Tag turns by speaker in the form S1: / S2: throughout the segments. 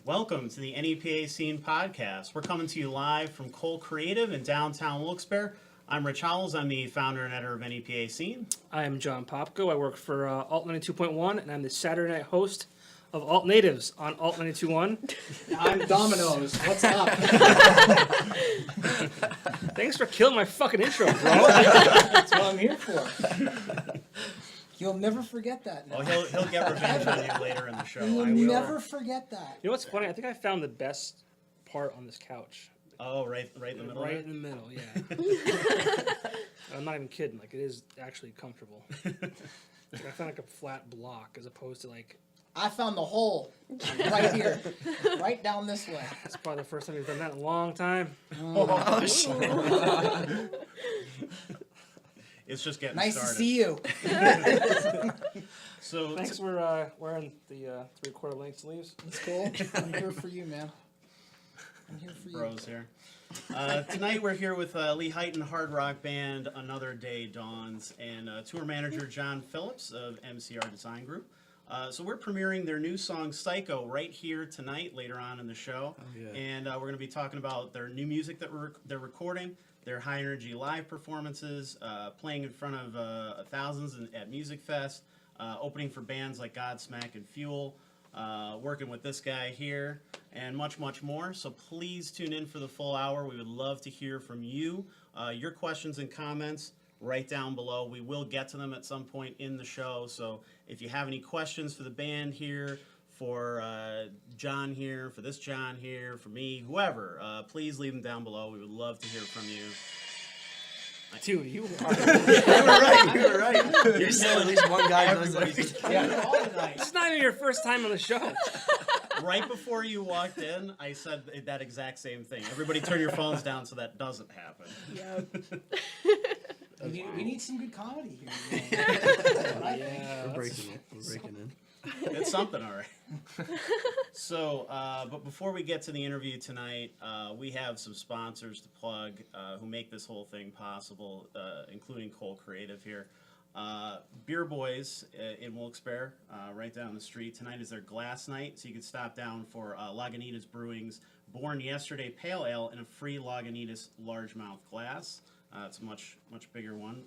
S1: Welcome to the NEPA Scene Podcast. We're coming to you live from Cole Creative in downtown Wilkes-Barre. I'm Rich Howells. I'm the founder and editor of NEPA Scene.
S2: I am John Popko. I work for Alt 92.1, and I'm the Saturday night host of Alt Natives on Alt 92.1.
S3: I'm Domino's. What's up?
S2: Thanks for killing my fucking intro, bro.
S3: That's what I'm here for. You'll never forget that now.
S1: Oh, he'll get revenge on you later in the show.
S3: You'll
S1: I will.
S3: never forget that.
S2: You know what's funny? I think I found the best part on this couch.
S1: Oh, right in the middle.
S2: Right in the middle, yeah. I'm not even kidding. Like, it is actually comfortable. Like, I found like a flat block as opposed to like.
S3: I found the hole right here, right down this way.
S2: That's probably the first time we've done that in a long time.
S3: Oh, shit.
S1: It's just getting
S3: Nice
S1: started.
S3: to see you.
S1: So
S2: Thanks for wearing the three-quarter length sleeves.
S3: It's cool. I'm here for you, man. I'm here for you.
S1: Bros here. Tonight we're here with Lehighton hard rock band Another Day Dawns and tour manager John Phillips of MCR Design Group. So we're premiering their new song Psycho right here tonight later on in the show.
S4: Oh, yeah.
S1: And we're going to be talking about their new music that they're recording, their high energy live performances, playing in front of thousands at Musikfest, opening for bands like Godsmack and Fuel, working with this guy here, and much, much more. So please tune in for the full hour. We would love to hear from you. Your questions and comments right down below. We will get to them at some point in the show. So if you have any questions for the band here, for John here, for this John here, for me, whoever, please leave them down below. We would love to hear from you.
S2: Dude, you are.
S4: You were right. You're still at least one guy knows that he's
S2: It's not even your first time on the show.
S1: Right before you walked in, I said that exact same thing. Everybody turn your phones down so that doesn't happen.
S3: We need some good comedy here.
S2: Yeah,
S4: We're breaking in.
S1: It's something, all right. So, but before we get to the interview tonight, we have some sponsors to plug who make this whole thing possible, including Cole Creative here. Beer Boys in Wilkes-Barre, right down the street. Tonight is their glass night, so you can stop down for Lagunitas Brewing's Born Yesterday Pale Ale and a free Lagunitas largemouth glass. It's a much bigger one.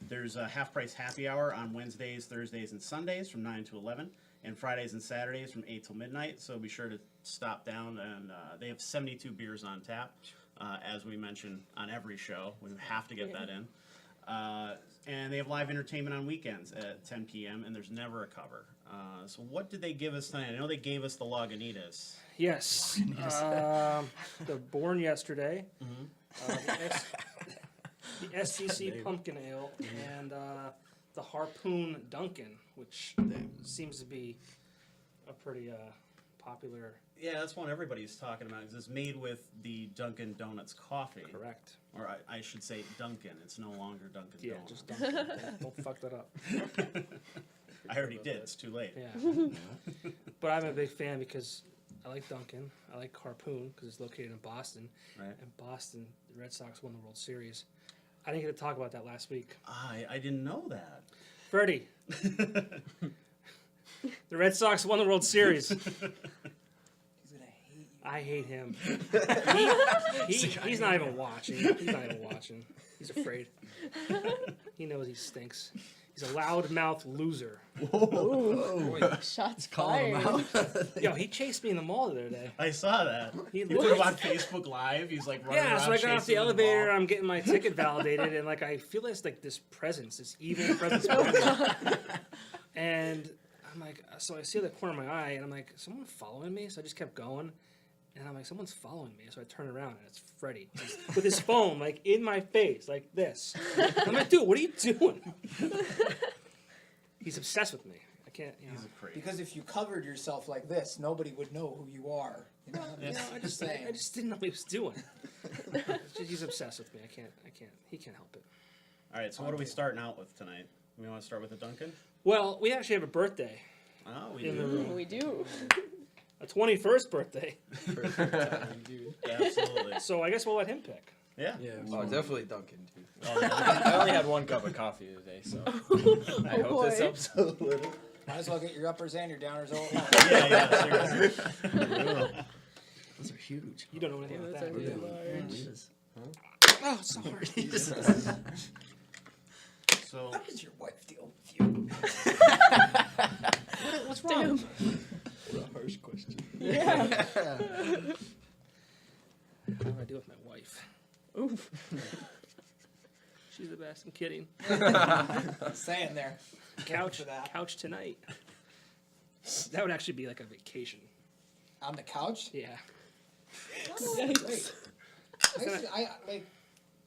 S1: There's a half-price happy hour on Wednesdays, Thursdays, and Sundays from 9 to 11, and Fridays and Saturdays from 8 till midnight, so be sure to stop down, and they have 72 beers on tap, as we mention on every show. We have to get that in. And they have live entertainment on weekends at 10 p.m., and there's never a cover. So what did they give us tonight? I know they gave us the Lagunitas.
S2: Yes. The Born Yesterday. The SCC Pumpkin Ale, and the Harpoon Dunkin', which seems to be a pretty popular.
S1: Yeah, that's one everybody's talking about, because it's made with the Dunkin' Donuts coffee.
S2: Correct.
S1: Or I should say Dunkin'. It's no longer Dunkin'
S2: Yeah,
S1: Donuts.
S2: just don't fuck that up.
S1: I already did. It's too late.
S2: Yeah. But I'm a big fan because I like Dunkin'. I like Harpoon because it's located in Boston.
S1: Right.
S2: And Boston, the Red Sox won the World Series. I didn't get to talk about that last week.
S1: I didn't know that.
S2: Freddie. The Red Sox won the World Series.
S3: He's gonna hate you.
S2: I hate him. He's not even watching. He's not even watching. He's afraid. He knows he stinks. He's a loudmouth loser.
S5: Shots
S4: Calling him
S5: fired.
S4: out.
S2: Yo, he chased me in the mall the other day.
S1: I saw that.
S2: He
S1: You put him on Facebook Live. He's like running
S2: Yeah,
S1: around
S2: so I got off
S1: chasing
S2: the
S1: him in
S2: elevator.
S1: mall.
S2: I'm getting my ticket validated, and like I feel this presence, this evil presence behind me. And I'm like, so I see the corner of my eye, and I'm like, someone following me? So I just kept going, and I'm like, someone's following me. So I turn around, and it's Freddie with his phone like in my face, like this. I'm like, dude, what are you doing? He's obsessed with me. I can't. You know.
S1: He's a creep.
S3: Because if you covered yourself like this, nobody would know who you are. You know,
S2: I just didn't know what he was doing. He's obsessed with me. I can't. He can't help it.
S1: All right, so what are we starting out with tonight? We want to start with the Dunkin'?
S2: Well, we actually have a birthday.
S1: Oh, we
S2: In the
S1: do.
S2: room.
S5: We do.
S2: A 21st birthday.
S1: Yeah, absolutely.
S2: So I guess we'll let him pick.
S1: Yeah.
S4: Yeah.
S6: Oh, definitely Dunkin', dude.
S1: Oh, yeah.
S6: I only had one cup of coffee today, so I hope
S5: boy.
S6: this helps a little.
S3: Might as well get your uppers and your downers all at once.
S1: Yeah, seriously.
S4: Those are huge.
S2: You don't know anything about that.
S5: Really
S2: do you?
S5: large.
S2: Oh, it's so hard.
S1: So,
S3: How does your wife deal with you?
S2: What's wrong?
S4: What a harsh question.
S5: Yeah.
S2: How do I deal with my wife?
S5: Oof.
S2: She's the best. I'm kidding.
S3: Saying there.
S2: Couch
S3: For that.
S2: couch tonight. That would actually be like a vacation.
S3: On the couch?
S2: Yeah.
S5: Yikes.
S3: I like,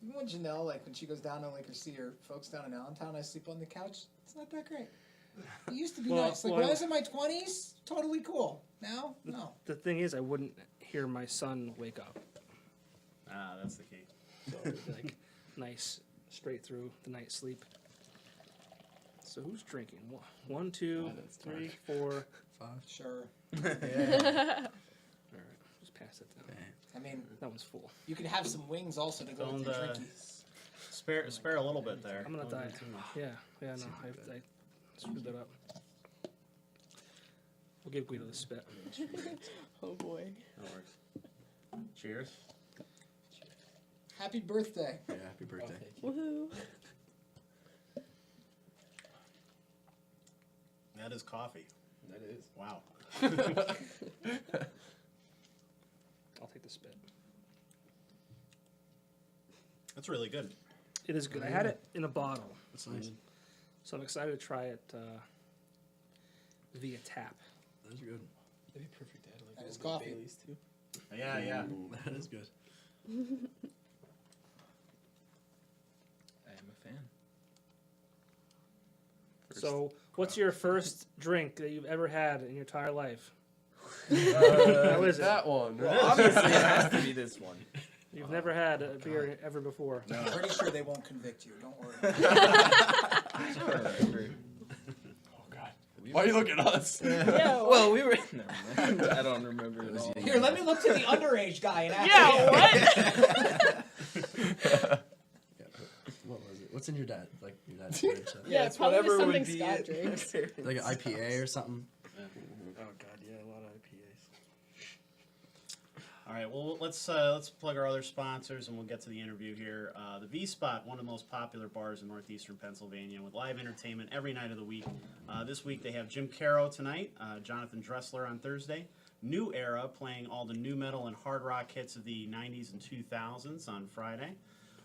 S3: even when Janelle, like, when she goes down to, like, her see her folks down in Allentown, I sleep on the couch. It's not that great. It used to be
S2: Well,
S3: nice. Like,
S2: well,
S3: when I was in my 20s, totally cool. Now, no.
S2: The thing is, I wouldn't hear my son wake up.
S1: that's the key.
S2: So it would be like nice, straight through the night's sleep. So who's drinking? 1, 2, 3, 4.
S4: 5.
S3: Sure.
S2: All right, just pass it down.
S3: I mean,
S2: That one's full.
S3: you could have some wings also to go with
S1: Don't,
S3: your drinkies.
S1: spare a little bit there.
S2: I'm gonna
S1: Don't
S2: die.
S1: do too much.
S2: Yeah, no, I screwed that up. We'll give Guido the spit.
S5: Oh boy.
S1: That works. Cheers.
S3: Happy birthday.
S4: Yeah, happy birthday.
S5: Woohoo.
S1: That is coffee.
S4: That is.
S1: Wow.
S2: I'll take the spit.
S1: That's really good.
S2: It is good. I had it in a bottle,
S4: That's nice.
S2: so I'm excited to try it via tap.
S4: Those are good.
S6: That'd be perfect to add like
S3: That
S6: a
S3: is
S6: little bit of
S3: coffee.
S6: Baileys too.
S1: Yeah.
S4: That is good.
S6: I am a fan.
S2: So, what's your first drink that you've ever had in your entire life?
S6: How
S2: is it?
S6: That one. Well, obviously, it has to be this one.
S2: You've never had a beer ever before.
S3: I'm pretty sure they won't convict you. Don't worry.
S6: Oh God. Why are you looking at us?
S5: Yeah.
S6: Well, we were. Never mind. I don't remember it all.
S3: Here, let me look to the underage guy and ask him.
S4: What was it? What's in your dad? Like your dad's fridge?
S5: Yeah,
S6: it's
S5: probably
S6: whatever
S5: something
S6: would be
S5: Scott
S6: it.
S5: drinks.
S4: Like an IPA or something?
S6: Oh God, yeah, a lot of IPAs.
S1: All right. Well, let's plug our other sponsors, and we'll get to the interview here. The V Spot, one of the most popular bars in northeastern Pennsylvania, with live entertainment every night of the week. This week they have Jim Caro tonight, Jonathan Dressler on Thursday, New Era playing all the new metal and hard rock hits of the 90s and 2000s on Friday.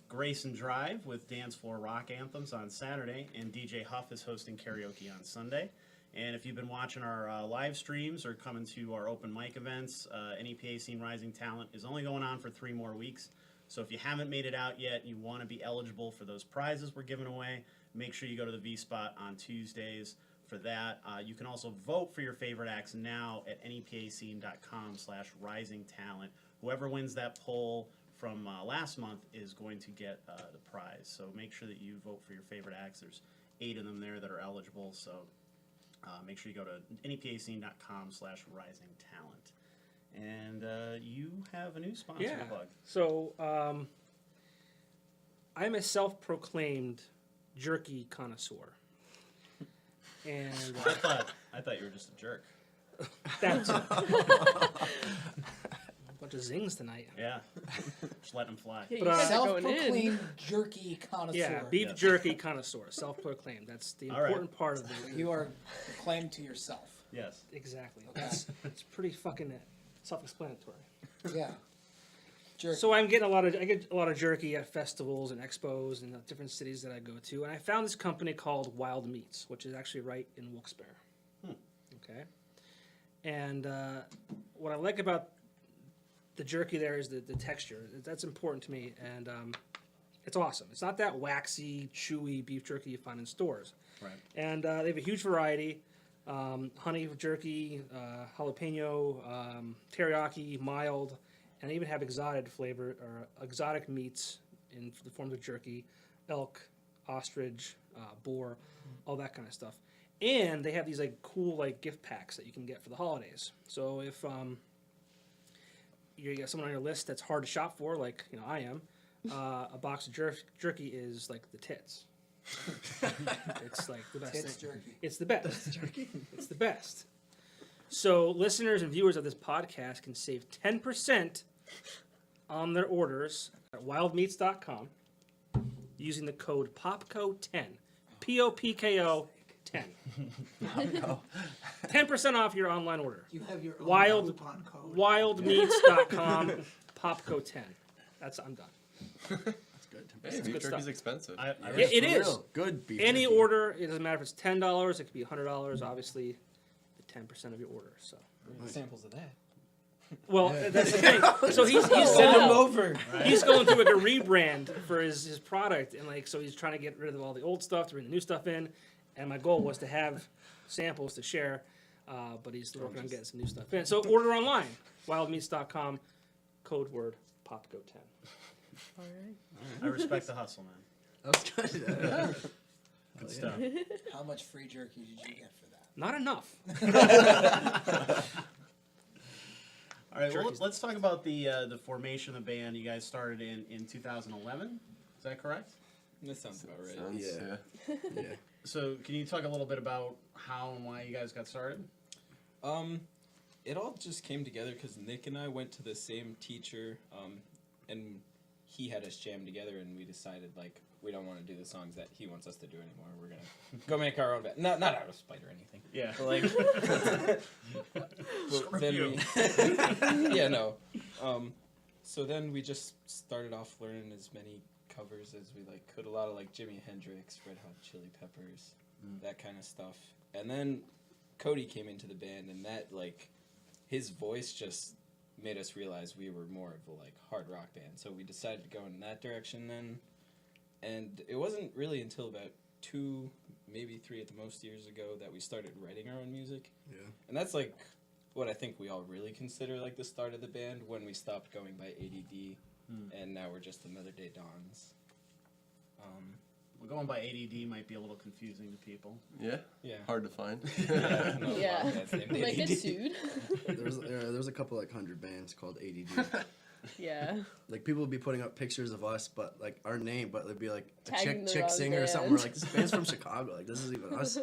S1: Grayson Drive with dance floor rock anthems on Saturday, and DJ Huff is hosting karaoke on Sunday. And if you've been watching our live streams or coming to our open mic events, NEPA Scene Rising Talent is only going on for 3 more weeks. So if you haven't made it out yet, you want to be eligible for those prizes we're giving away, make sure you go to the V-Spot on Tuesdays for that. You can also vote for your favorite acts now at nepascene.com/risingtalent. Whoever wins that poll from last month is going to get the prize. So make sure that you vote for your favorite acts. There's 8 of them there that are eligible. So make sure you go to nepascene.com/risingtalent. And you have a new sponsor
S2: Yeah.
S1: plug.
S2: So, I'm a self-proclaimed jerky connoisseur. And
S1: I thought you were just a jerk.
S2: that's a bunch of zings tonight.
S1: Yeah. Just let them fly.
S5: Yeah, you
S2: But,
S5: guys are going in.
S3: Self-proclaimed jerky connoisseur.
S2: Yeah, beef
S1: Yes.
S2: jerky connoisseur, self-proclaimed. That's the
S1: All right.
S2: important part of the
S3: You are proclaimed to yourself.
S1: Yes.
S2: Exactly. That's pretty fucking self-explanatory.
S3: Yeah. Jerky.
S2: So I get a lot of jerky at festivals and expos and different cities that I go to, and I found this company called Wild Meats, which is actually right in Wilkes-Barre. Okay, and what I like about the jerky there is the texture. That's important to me, and it's awesome. It's not that waxy, chewy beef jerky you find in stores.
S1: Right.
S2: And they have a huge variety. Honey jerky, jalapeno, teriyaki, mild, and they even have exotic flavor or exotic meats in the forms of jerky, elk, ostrich, boar, all that kind of stuff. And they have these like cool like gift packs that you can get for the holidays. So if you got someone on your list that's hard to shop for, like I am, a box of jerky is like the tits. It's like the best
S3: Tits
S2: thing.
S3: jerky.
S2: It's the best. It's the best. So listeners and viewers of this podcast can save 10% on their orders at wildmeats.com using the code POPCO10. POPKO 10. 10% off your online order.
S3: You have your own
S2: Wild-
S3: coupon code.
S2: Wildmeats.com POPCO10. I'm done.
S4: That's good.
S6: Hey,
S2: good
S6: beef jerky's
S2: stuff.
S6: expensive.
S1: I
S2: Yeah, it
S4: For
S2: is.
S4: real. Good beef
S2: Any
S4: jerky.
S2: order, it doesn't matter if it's $10, it could be $100, obviously, the 10% of your order. So,
S6: Samples of that.
S2: well,
S4: Yeah.
S2: that's the thing. So he's
S5: Send
S2: going,
S5: them
S6: over.
S2: he's going through like a rebrand for his product, and like so he's trying to get rid of all the old stuff to bring the new stuff in. And my goal was to have samples to share, but he's working on getting some new stuff in. So order online, wildmeats.com, code word POPCO10.
S5: All right.
S1: I respect the hustle, man.
S4: That was good. Yeah.
S1: Good stuff.
S3: How much free jerky did you get for that?
S2: Not enough.
S1: All right, well,
S2: Jerky's
S1: let's talk about the formation of the band. You guys started in 2011. Is that correct?
S6: That sounds about right.
S4: Sounds-
S6: Yeah.
S4: Yeah.
S1: So, can you talk a little bit about how and why you guys got started?
S6: It all just came together because Nick and I went to the same teacher, and he had us jam together, and we decided like we don't want to do the songs that he wants us to do anymore. We're gonna go make our own band. Not out of spite or anything.
S1: Yeah.
S6: But like, but then we, yeah, no. So then we just started off learning as many covers as we like could. A lot of like Jimi Hendrix, Red Hot Chili Peppers, that kind of stuff. And then Cody came into the band, and that like his voice just made us realize we were more of a like hard rock band. So we decided to go in that direction then. And it wasn't really until about 2, maybe 3 at the most years ago that we started writing our own music.
S4: Yeah.
S6: And that's like what I think we all really consider like the start of the band, when we stopped going by ADD and now we're just Another Day Dawns.
S1: Well, going by ADD might be a little confusing to people.
S6: Yeah.
S4: Hard to find.
S6: Yeah. No,
S5: Yeah.
S6: that's named
S5: Might get
S6: ADD.
S5: sued.
S4: There's a couple like 100 bands called ADD.
S5: Yeah.
S4: Like people would be putting up pictures of us, but like our name, but it'd be like a
S5: Tagging the
S4: chick
S5: wrong
S4: singer or
S5: band.
S4: something. We're like, this band's from Chicago. Like this isn't even us.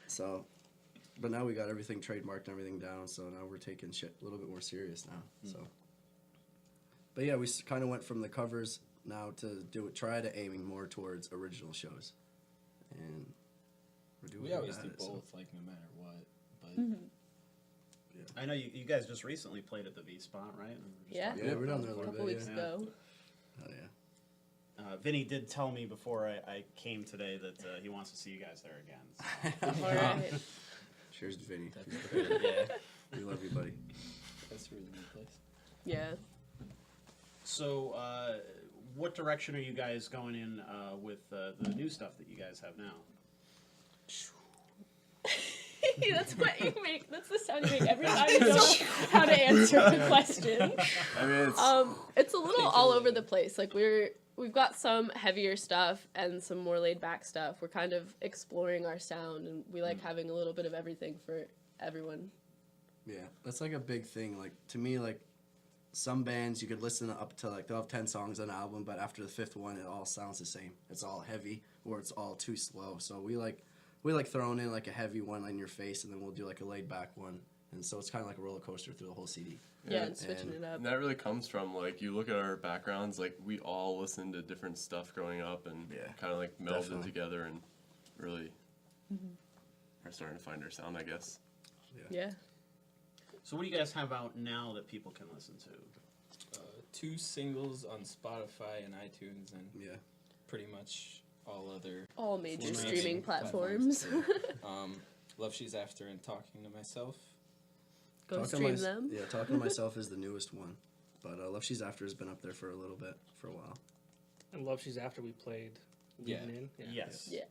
S4: So, but now we got everything trademarked and everything down. So now we're taking shit a little bit more serious now. So, but yeah, we kind of went from the covers now to try to aiming more towards original shows, and we're doing.
S6: We always
S4: that,
S6: do
S4: so.
S6: both, like no matter what. But
S1: I know you guys just recently played at the V Spot, right? And we're just
S5: Yeah.
S1: talking
S4: Yeah,
S1: about
S4: we're down
S1: that
S4: there a
S5: A
S4: little
S5: couple
S4: bit.
S5: weeks
S4: Yeah.
S5: ago.
S4: Oh yeah.
S1: Vinny did tell me before I came today that he wants to see you guys there again. So.
S5: All right.
S4: Cheers to Vinny.
S6: yeah,
S4: We love you, buddy.
S6: that's a really good place.
S5: Yeah.
S1: So, what direction are you guys going in with the new stuff that you guys have now?
S5: That's what you make. That's the sound you make every time you don't know how to answer the question.
S4: I mean,
S5: It's a little all over the place. Like we've got some heavier stuff and some more laid back stuff. We're kind of exploring our sound, and we like having a little bit of everything for everyone.
S4: yeah, that's like a big thing. Like to me, like some bands you could listen up to like they'll have 10 songs on an album, but after the 5th one, it all sounds the same. It's all heavy or it's all too slow. So we like throwing in like a heavy one in your face, and then we'll do like a laid back one. And so it's kind of like a roller coaster through the whole CD.
S5: Yeah, and switching it up.
S7: And that really comes from, like, you look at our backgrounds, like, we all listened to different stuff growing up and
S4: Yeah,
S7: kind of, like, melded
S4: definitely.
S7: together and really are starting to find our sound, I guess.
S5: Yeah.
S1: So, what do you guys have out now that people can listen to?
S6: 2 singles on Spotify and iTunes, and
S4: Yeah.
S6: pretty much all other
S5: All major
S6: streaming
S5: streaming platforms.
S6: Love She's After and Talking to Myself.
S5: Go
S4: Talking to
S5: stream
S4: Mys-
S5: them.
S4: Yeah, Talking to Myself is the newest one. But Love She's After has been up there for a little bit, for a while.
S2: And Love She's After we played
S6: Yeah.
S2: leading in.
S1: Yes.
S5: Yeah.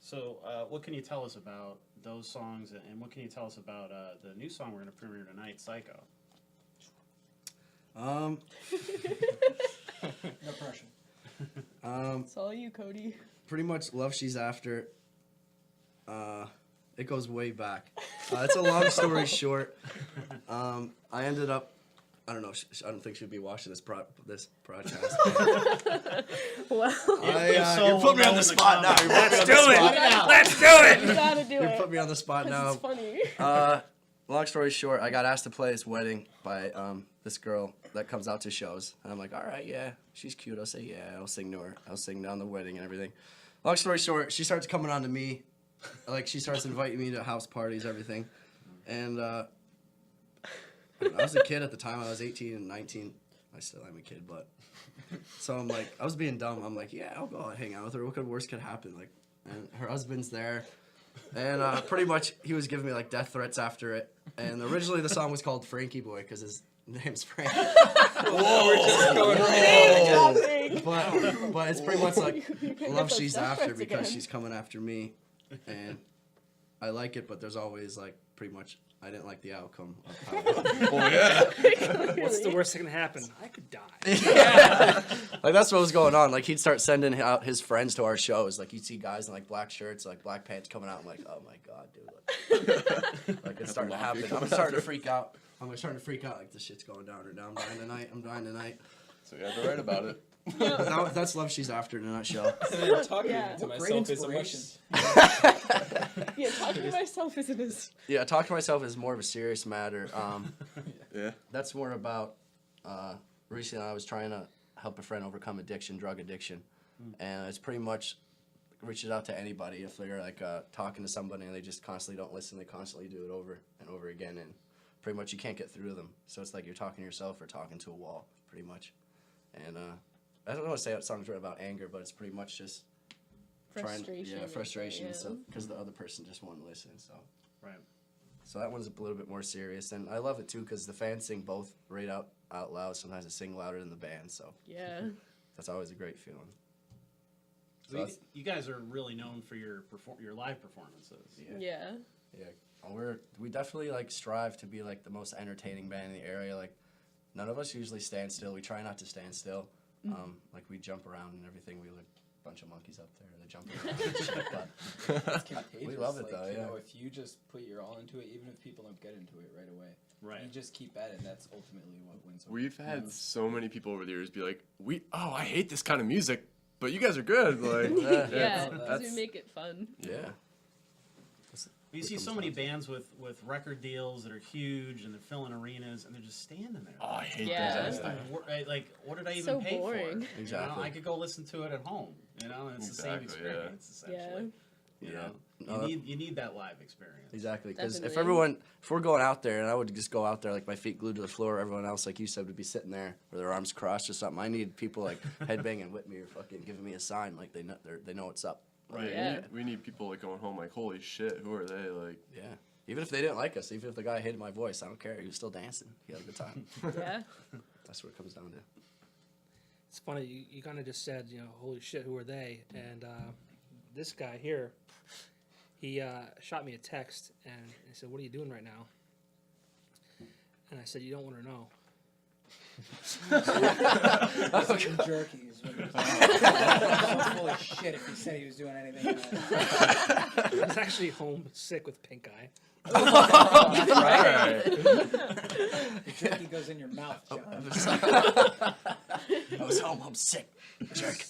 S1: So, what can you tell us about those songs, and what can you tell us about the new song we're going to premiere tonight, Psycho?
S3: No pressure.
S5: It's all you, Cody.
S4: Pretty much Love She's After. It goes way back. It's a long story short. I ended up I don't know. I don't think she'd be watching this broadcast.
S5: Well,
S4: You're putting me on the spot now.
S2: Let's do it. Let's do it.
S5: you gotta do
S4: You
S5: it.
S4: put me on the spot
S5: 'cause
S4: now.
S5: It's funny.
S4: Long story short, I got asked to play this wedding by this girl that comes out to shows. And I'm like, all right, yeah, she's cute. I'll say, yeah, I'll sing to her. I'll sing down the wedding and everything. Long story short, she starts coming on to me. Like, she starts inviting me to house parties, everything. And I was a kid at the time. I was 18 and 19. I still am a kid, but... So I'm like, I was being dumb. I'm like, yeah, I'll go out and hang out with her. What could worst could happen? Like, and her husband's there. And pretty much, he was giving me, like, death threats after it. And originally, the song was called Frankie Boy, because his name's Frank.
S6: Whoa, we're just going right.
S4: But it's pretty much like,
S5: You can
S4: love
S5: get those
S4: she's
S5: death
S4: after
S5: threats
S4: because
S5: again.
S4: she's coming after me. And I like it, but there's always, like, pretty much, I didn't like the outcome of how
S7: Oh yeah.
S2: What's the worst that can happen? I could die.
S4: Like, that's what was going on. Like, he'd start sending out his friends to our shows. Like, you'd see guys in, like, black shirts, like, black pants coming out. I'm like, oh, my God, dude. Like it's starting to happen. I'm starting to freak out. Like, this shit's going down or down. I'm dying tonight.
S7: So you had to write about it.
S4: That's love she's after in a nutshell.
S6: And then talking
S5: Yeah.
S6: to
S3: Great
S6: myself is
S3: inspiration.
S5: Yeah, talking to myself isn't as.
S4: Yeah, talk to myself is more of a serious matter.
S7: Yeah.
S4: That's more about, recently I was trying to help a friend overcome drug addiction. And it's pretty much reaches out to anybody if they're like talking to somebody and they just constantly don't listen, they constantly do it over and over again, and pretty much you can't get through to them. So it's like you're talking to yourself or talking to a wall, pretty much. And I don't want to say that song's about anger, but it's pretty much just
S5: Frustration.
S4: frustration.
S5: Yeah.
S4: So because the other person just won't listen. So
S1: Right.
S4: so that one's a little bit more serious, and I love it too because the fans sing both right out loud. Sometimes they sing louder than the band, so
S5: Yeah.
S4: that's always a great feeling. So
S1: So
S4: that's-
S1: you guys are really known for your live performances.
S5: Yeah.
S4: we definitely like strive to be like the most entertaining band in the area. Like none of us usually stand still. We try not to stand still. Like we jump around and everything. We look a bunch of monkeys up there. They jump around and shit, but
S6: It's contagious.
S4: We love it,
S6: like,
S4: though,
S6: You
S4: yeah.
S6: know, if you just put your all into it, even if people don't get into it right away,
S1: Right.
S6: you just keep at it. That's ultimately what wins. over.
S7: We've had so many people over the years be like, I hate this kind of music, but you guys are good. Like,
S5: Yeah, because we
S4: that's-
S5: make it fun.
S4: yeah.
S1: You see so many bands with record deals that are huge and they're filling arenas and they're just standing there.
S7: Oh, I hate
S5: Yeah.
S7: that.
S1: Like, what did I even
S5: So
S1: pay
S5: boring.
S1: for?
S4: Exactly.
S1: You know, I could go listen to it at home. You know, it's the same
S7: Exactly, yeah.
S1: experience essentially. You know,
S4: No,
S1: you need that live experience.
S4: Exactly, because
S5: Definitely.
S4: if we're going out there, and I would just go out there like my feet glued to the floor, everyone else, like you said, would be sitting there with their arms crossed or something. I need people like headbanging with me or fucking giving me a sign, like they know what's up.
S1: Right.
S5: Yeah.
S7: We need people like going home like, holy shit, who are they? Like,
S4: Yeah. Even if they didn't like us, even if the guy hated my voice, I don't care. He was still dancing. He had a good time.
S5: Yeah.
S4: That's what it comes down to.
S2: It's funny, you kind of just said, holy shit, who are they? And this guy here, he shot me a text and he said, what are you doing right now? And I said, you don't want to know.
S3: Some jerky is what he was doing. I was full of shit if he said he was doing anything else.
S2: I was actually home sick with pink eye.
S7: right.
S3: The jerky goes in your mouth, John.
S4: I was home. I'm sick. Jerk.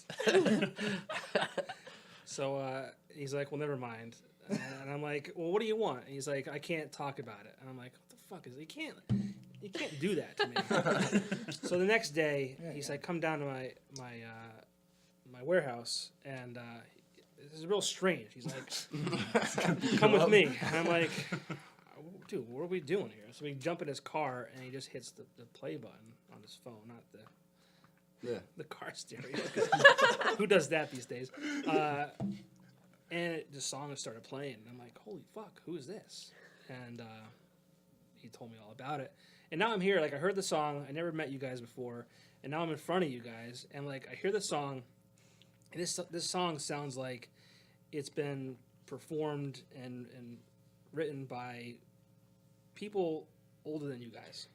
S2: So he's like, well, never mind. And I'm like, well, what do you want? And he's like, I can't talk about it. And I'm like, what the fuck is it? You can't do that to me. So the next day, he's like, come down to my warehouse, and this is real strange. He's like, come with me. And I'm like, dude, what are we doing here? So we jump in his car, and he just hits the play button on his phone, not the car stereo. Who does that these days? And the song started playing, and I'm like, holy fuck, who is this? And he told me all about it. And now I'm here, like, I heard the song, I never met you guys before, and now I'm in front of you guys, and, like, I hear the song, and this song sounds like it's been performed and written by people older than you guys.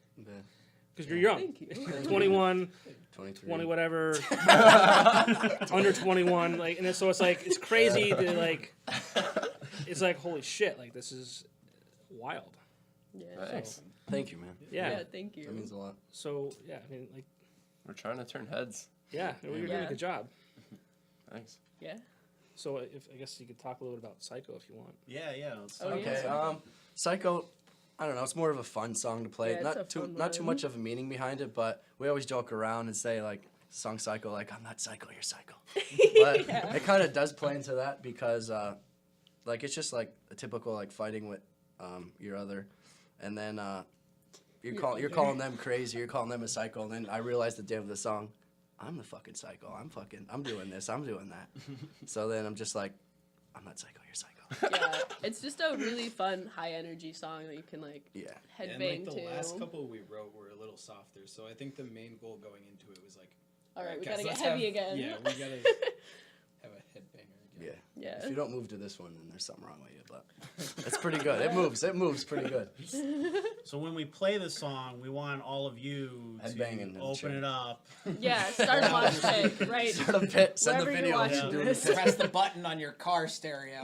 S2: Because you're young.
S5: Thank you.
S2: 21,
S4: 23.
S2: 20, whatever, under 21, like, and so it's like, it's crazy to, like, it's like, holy shit, like, this is wild.
S5: Yeah.
S7: Thanks.
S4: Thank you, man.
S2: Yeah.
S5: Thank you.
S4: That means a lot.
S2: So yeah, I mean, like,
S7: We're trying to turn heads.
S2: yeah, you're doing
S5: Yeah.
S2: a good job.
S7: Thanks.
S5: Yeah.
S2: So if I guess you could talk a little bit about Psycho if you want.
S1: Yeah. Let's
S5: Oh,
S1: talk
S5: yeah.
S1: about
S4: Okay. Psycho. I don't know. It's more of a fun song to play.
S5: Yeah, it's a
S4: Not too
S5: fun
S4: much of a meaning behind it, but we always joke around and say like song Psycho, like I'm not psycho, you're psycho. But
S5: Yeah.
S4: it kind of does play into that because like it's just like a typical like fighting with your other, and then you're calling them crazy, you're calling them a psycho, and then I realized at the end of the song, I'm the fucking psycho. I'm doing this, I'm doing that. So then I'm just like, I'm not psycho, you're psycho.
S5: Yeah. It's just a really fun, high energy song that you can like
S4: Yeah.
S6: And
S5: headbang
S6: like the
S5: to.
S6: last couple we wrote were a little softer, so I think the main goal going into it was like,
S5: All right, we
S6: guys,
S5: gotta get
S6: let's
S5: heavy
S6: have-
S5: again.
S6: Yeah, we gotta have a headbanger
S4: Yeah.
S6: again.
S5: Yeah.
S4: If you don't move to this one, then there's something wrong with you. But it's pretty good. It moves pretty good.
S1: So when we play the song, we want all of you
S4: Headbanging in
S1: to
S4: the
S1: open
S4: chair.
S1: it up.
S5: Yeah, start a mosh pit, right?
S4: Start a pit. Send the
S5: Wherever you're
S4: video.
S5: watching
S4: to do
S5: this.
S4: the pit.
S3: Press the button on your car stereo.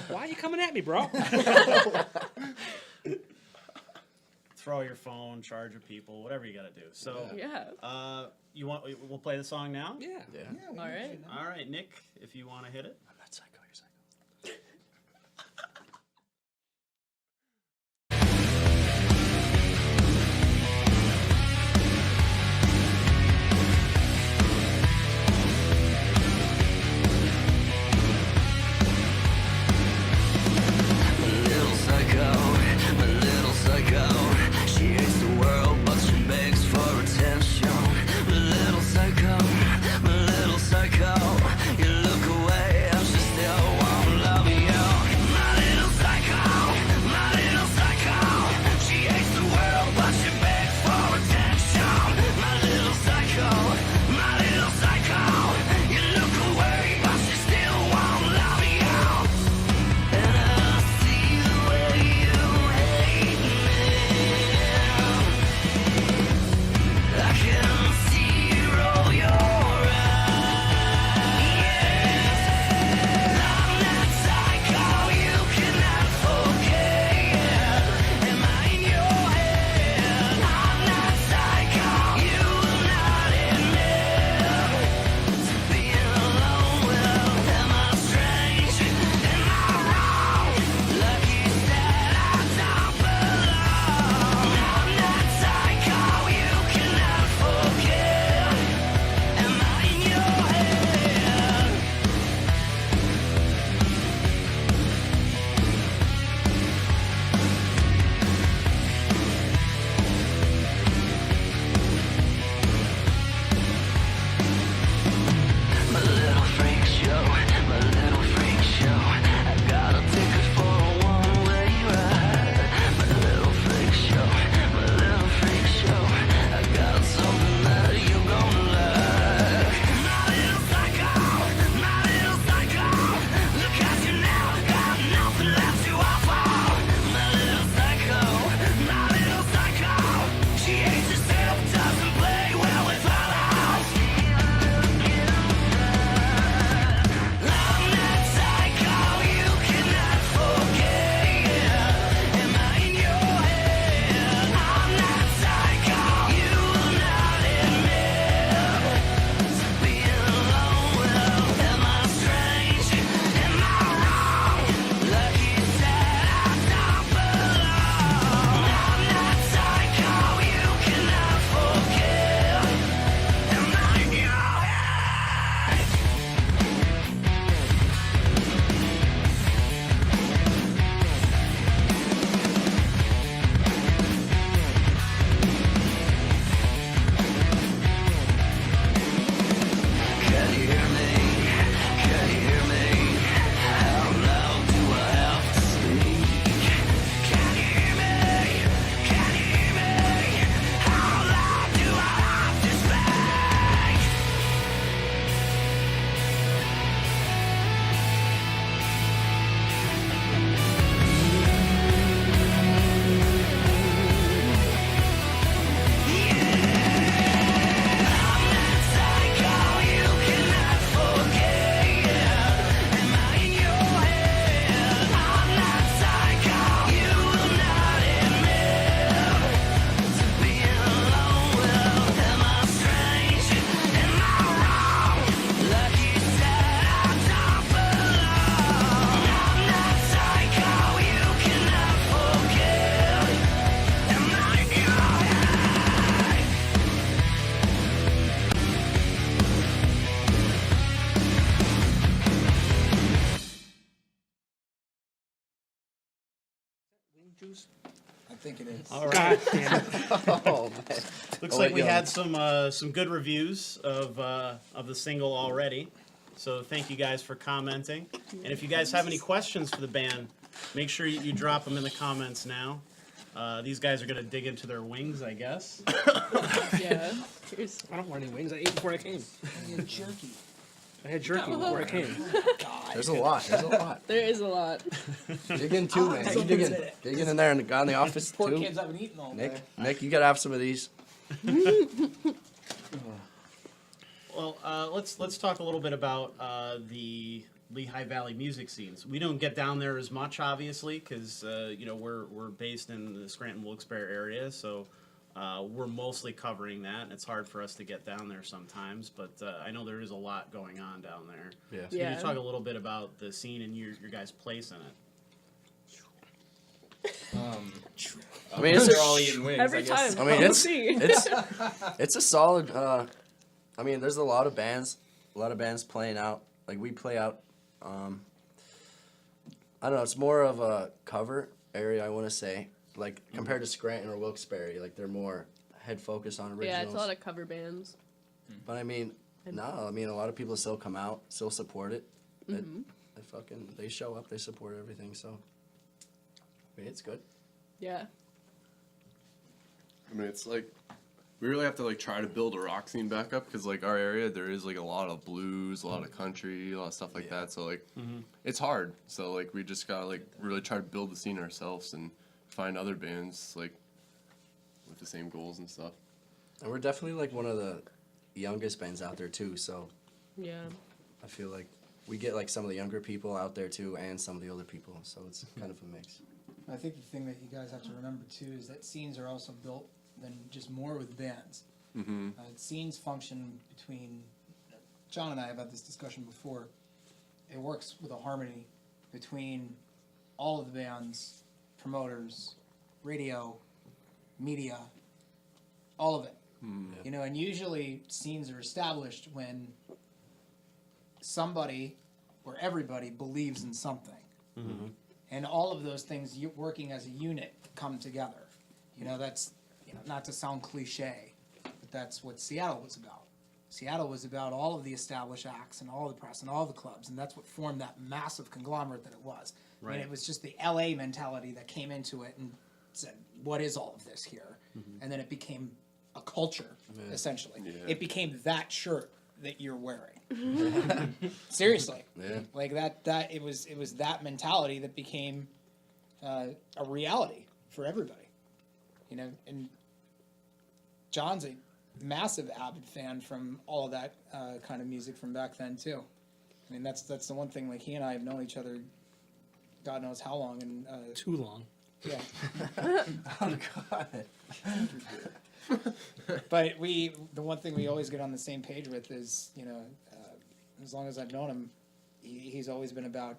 S2: Why are you coming at me, bro?
S1: Throw your phone, charge your people, whatever you got to do. So,
S5: Yeah.
S1: we'll play the song now.
S2: Yeah.
S4: Yeah.
S5: All right.
S1: All right, Nick, if you want to hit it.
S4: I'm not psycho. You're psycho.
S8: She hates the world, but she begs for attention. My little psycho, you look away, I'm
S2: juice?
S3: I think it is.
S1: All right.
S2: God damn it.
S4: Oh man.
S1: Looks
S4: I'll
S1: like
S4: let
S1: we
S4: you
S1: had some good reviews of the single already. So thank you guys for commenting. And if you guys have any questions for the band, make sure you drop them in the comments now. These guys are gonna dig into their wings, I guess.
S5: Yeah. Cheers.
S2: I don't want any wings. I ate before I came.
S3: Jerky.
S2: I had jerky before I came.
S4: There's a lot. There's a lot.
S5: There is a lot.
S4: Dig in too, man. You dig in there in the office
S3: Poor
S4: too.
S3: kids haven't eaten all day.
S4: Nick, you gotta have some of these.
S1: Well, let's talk a little bit about the Lehigh Valley music scenes. We don't get down there as much, obviously, because we're based in the Scranton Wilkes-Barre area, so we're mostly covering that, and it's hard for us to get down there sometimes. But I know there is a lot going on down there.
S4: Yeah.
S1: So can
S5: Yeah.
S1: you talk a little bit about the scene and your guys' place in it?
S4: I mean, it's
S6: they're all eating wings.
S5: Every
S6: I guess.
S5: time.
S4: I mean,
S5: Let's see.
S4: it's a solid. I mean, there's a lot of bands playing out. Like we play out. I don't know. It's more of a cover area, I want to say. Like compared to Scranton or Wilkes-Barre, like they're more head focused on originals.
S5: Yeah, it's a lot of cover bands.
S4: But I mean, no. I mean, a lot of people still come out, still support it.
S5: Mm-hmm.
S4: They show up, they support everything. So, I mean, it's good.
S5: Yeah.
S7: I mean, it's like we really have to like try to build a rock scene back up because like our area there is like a lot of blues, a lot of country, a lot of stuff like that. So like it's hard. So like we just gotta like really try to build the scene ourselves and find other bands like with the same goals and stuff.
S4: And we're definitely like one of the youngest bands out there too. So
S5: Yeah.
S4: I feel like we get like some of the younger people out there too, and some of the older people. So it's kind of a mix.
S3: I think the thing that you guys have to remember too is that scenes are also built than just more with bands.
S7: Mm-hmm.
S3: Scenes function between, John and I have had this discussion before, it works with a harmony between all of the bands, promoters, radio, media, all of it. You know, and usually scenes are established when somebody or everybody believes in something. And all of those things working as a unit come together. You know, that's, not to sound cliche, but that's what Seattle was about. Seattle was about all of the established acts and all the press and all the clubs, and that's what formed that massive conglomerate that it was. I mean, it was just the LA mentality that came into it and said, what is all of this here? And then it became a culture, essentially.
S7: Yeah.
S3: It became that shirt that you're wearing. Seriously.
S4: Yeah.
S3: Like that it was that mentality that became a reality for everybody. You know, and John's a massive avid fan from all of that kind of music from back then too. I mean, that's the one thing. Like he and I have known each other, God knows how long, and
S2: Too long.
S3: yeah.
S4: Oh God.
S3: But the one thing we always get on the same page with is, as long as I've known him, he's always been about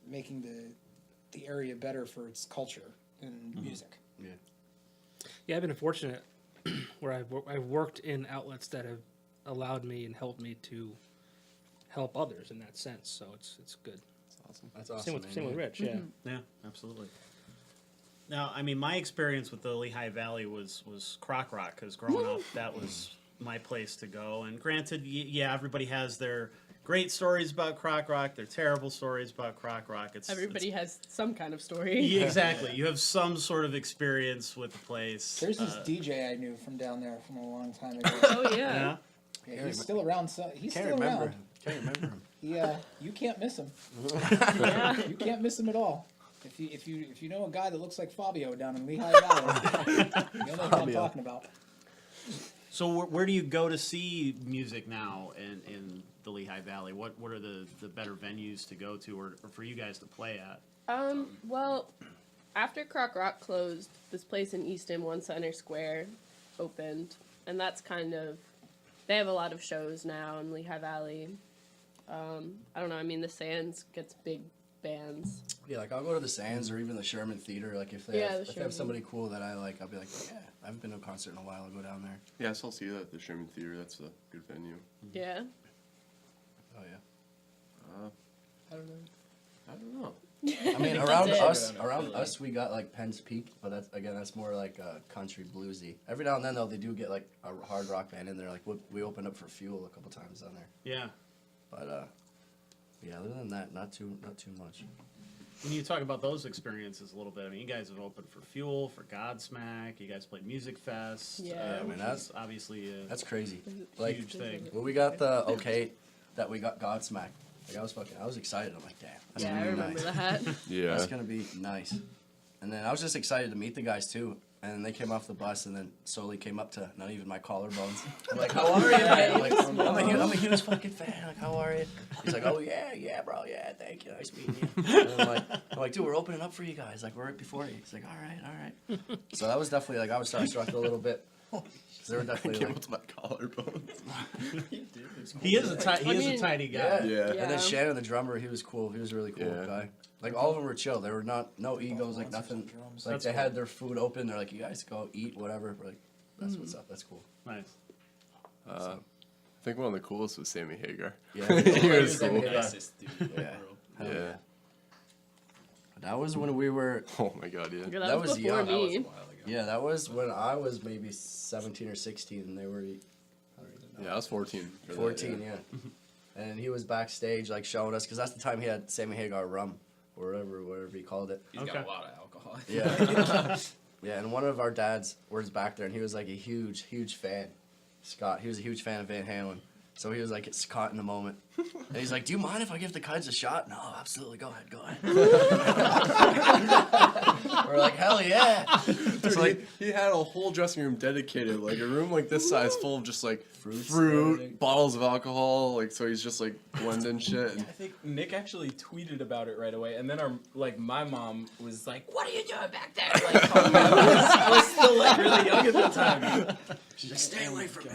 S3: making the area better for its culture and music.
S2: Yeah, I've been fortunate where I've worked in outlets that have allowed me and helped me to help others in that sense. So it's good.
S4: That's awesome.
S2: Same with Rich. Yeah.
S1: Yeah, absolutely. Now, I mean, my experience with the Lehigh Valley was Croc Rock, because growing up, that was my place to go. And granted, yeah, everybody has their great stories about Croc Rock, their terrible stories about Croc Rock.
S5: Everybody has some kind of story.
S1: Yeah, exactly. You have some sort of experience with the place.
S3: There's this DJ I knew from down there from a long time ago.
S5: Oh yeah.
S1: Yeah.
S3: Yeah, he's still around. So he's
S4: Can't
S3: still
S4: remember.
S3: around.
S4: Can't remember him.
S3: Yeah, you can't miss him.
S5: Yeah.
S3: You can't miss him at all. If you know a guy that looks like Fabio down in Lehigh Valley, you'll know what I'm talking about.
S1: So where do you go to see music now in the Lehigh Valley? What are the better venues to go to or for you guys to play at?
S5: Well, after Croc Rock closed, this place in Easton, One Center Square, opened, and that's kind of, they have a lot of shows now in Lehigh Valley. I don't know, I mean, the Sands gets big bands.
S4: Yeah, like I'll go to the Sands or even the Sherman Theater. Like if they
S5: Yeah,
S4: have,
S5: the
S4: if they
S5: Sherman.
S4: have somebody cool that I like, I'll be like, yeah, I haven't been to a concert in a while. I'll go down there.
S7: Yeah, I still see that at the Sherman Theater. That's a good venue.
S5: Yeah.
S4: Oh yeah.
S3: I don't know.
S7: I don't know.
S4: I mean,
S5: That's it.
S4: around us, we got like Penn's Peak, but that's more like country bluesy. Every now and then, though, they do get like a hard rock band in there. Like we opened up for Fuel a couple times down there.
S1: Yeah.
S4: But yeah, other than that, not too much.
S1: When you talk about those experiences a little bit, I mean, you guys have opened for Fuel, for Godsmack. You guys played Musikfest.
S5: Yeah.
S4: Yeah, I mean,
S1: which
S4: that's-
S1: is obviously a
S4: That's crazy. Like
S1: huge thing.
S4: when we got the okay that we got Godsmack, like I was excited. I'm like, damn, that's
S5: Yeah,
S4: gonna
S5: I
S4: be
S5: remember
S4: nice.
S5: that.
S7: Yeah.
S4: That's gonna be nice. And then I was just excited to meet the guys too. And they came off the bus and then slowly came up to not even my collarbones. I'm like, how are you, man? I'm a huge fucking fan. Like, how are you? He's like, oh yeah, bro, yeah, thank you, nice meeting you. And I'm like, dude, we're opening up for you guys. Like, we're right before you. He's like, all right. So that was definitely like I was starstruck a little bit. 'Cause they were definitely
S7: Came
S4: like,
S7: up to my collarbone.
S1: He is a tiny guy.
S7: Yeah.
S4: And then Shannon, the drummer, he was cool. He was a really cool
S7: Yeah.
S4: guy. Like all of them were chill. They were no egos, like nothing. Like
S1: That's
S4: they
S1: cool.
S4: had their food open. They're like, you guys go eat whatever. We're like, that's what's up. That's cool.
S1: Nice.
S7: I think one of the coolest was Sammy Hagar.
S4: Yeah.
S7: He was
S4: Sammy
S7: cool.
S4: Hagar.
S6: Nicest dude in the
S4: Yeah.
S6: world.
S4: Hell
S7: Yeah.
S4: That was when we were.
S7: Oh my god, yeah.
S5: Yeah,
S4: That
S5: that was
S4: was
S5: before
S4: young.
S6: That was a
S5: me.
S6: while ago.
S4: Yeah, that was when I was maybe 17 or 16, and they were
S7: Yeah, I was 14. for that,
S4: 14. Yeah. And he was backstage, like showing us, because that's the time he had Sammy Hagar rum, or whatever he called it.
S6: He's
S1: Okay.
S6: got a lot of alcohol.
S4: Yeah. Yeah, and one of our dads was back there, and he was like a huge fan. Scott, he was a huge fan of Van Halen. So he was like, it's caught in the moment. And he's like, do you mind if I give the kids a shot? No, absolutely, go ahead. We're like, hell yeah.
S7: Dude,
S4: like-
S7: he had a whole dressing room dedicated, like a room like this size full of just like
S4: Fruits,
S7: fruit,
S4: everything.
S7: bottles of alcohol, like so he's just like blending shit.
S6: I think Nick actually tweeted about it right away, and then my mom was like, "What are you doing back there?" Like, calling me. I was still like really young at the time.
S4: She's like, stay away from me.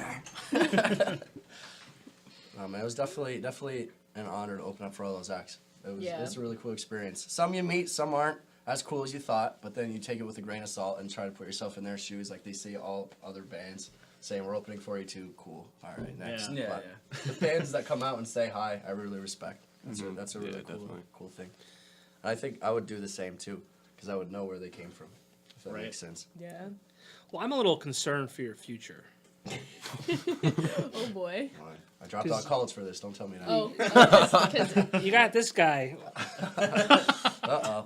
S4: Man, it was definitely an honor to open up for all those acts. It's a really cool experience. Some you meet, some aren't as cool as you thought, but then you take it with a grain of salt and try to put yourself in their shoes. Like they see all other bands saying, we're opening for you too. Cool. All right, next.
S1: Yeah.
S6: Yeah,
S4: But the bands that come out and say hi, I really respect. That's a really
S7: Yeah, definitely.
S4: cool thing. And I think I would do the same too, because I would know where they came from, if that
S1: Right.
S4: makes sense.
S5: Yeah.
S2: Well, I'm a little concerned for your future.
S5: Oh boy.
S4: I dropped out of college for this. Don't tell me that.
S5: Oh, because
S2: You got this guy.
S4: Uh-oh.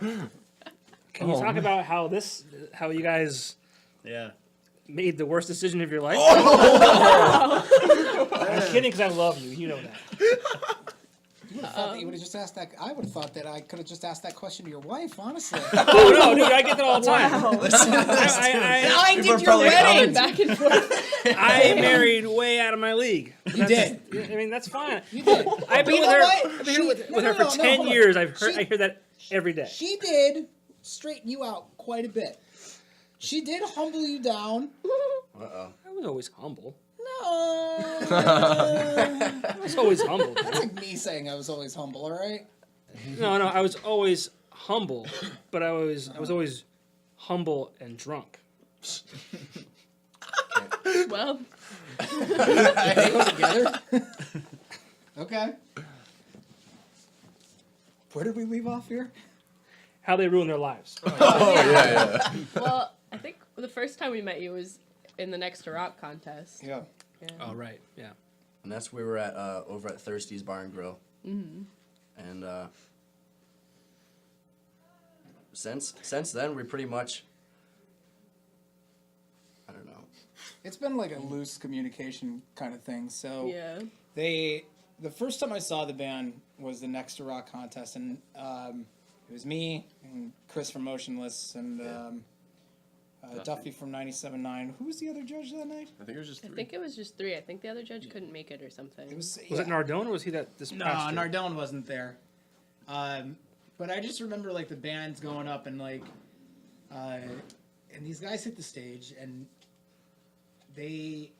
S2: Can you talk about how you guys
S1: Yeah.
S2: made the worst decision of your life? I'm kidding because I love you. You know that.
S3: You would have thought that you would have just asked that. I would have thought that I could have just asked that question to your wife, honestly.
S2: Oh no, dude, I get that all the time.
S3: I
S4: People are
S3: did your
S4: probably
S3: wedding.
S5: back and forth.
S2: I married way out of my league.
S3: You did.
S2: I mean, that's fine.
S3: You did.
S2: I've been
S3: You
S2: with
S3: know
S2: her.
S3: what?
S2: I've been here with
S3: No,
S2: her
S3: no,
S2: for
S3: no,
S2: 10
S3: hold on.
S2: years. I hear that every day.
S3: She did straighten you out quite a bit. She did humble you down.
S4: Uh-oh.
S2: I was always humble.
S3: No.
S2: I was always humble.
S3: That's like me saying I was always humble, all right?
S2: No, I was always humble, but I was always humble and drunk.
S5: Well,
S3: They go together. Okay. Where did we leave off here?
S2: How they ruin their lives.
S7: Oh yeah.
S5: well, I think the first time we met you was in the Next to Rock contest.
S3: Yeah.
S5: Yeah.
S2: Oh right, yeah.
S4: And that's where we were at over at Thirsty's Bar and Grill. Mm-hmm. And since then we pretty much, I don't know.
S3: It's been like a loose communication kind of thing. So
S5: Yeah.
S3: the first time I saw the band was the Next to Rock contest, and it was me and Chris from Motionless and Duffy from 97.9. Who was the other judge that night?
S7: I think it was just
S5: I
S7: 3.
S5: think it was just 3. I think the other judge couldn't make it or something.
S2: Was it Nardone or was he this
S3: No,
S2: past year?
S3: Nardone wasn't there. But I just remember like the bands going up and like, and these guys hit the stage and they,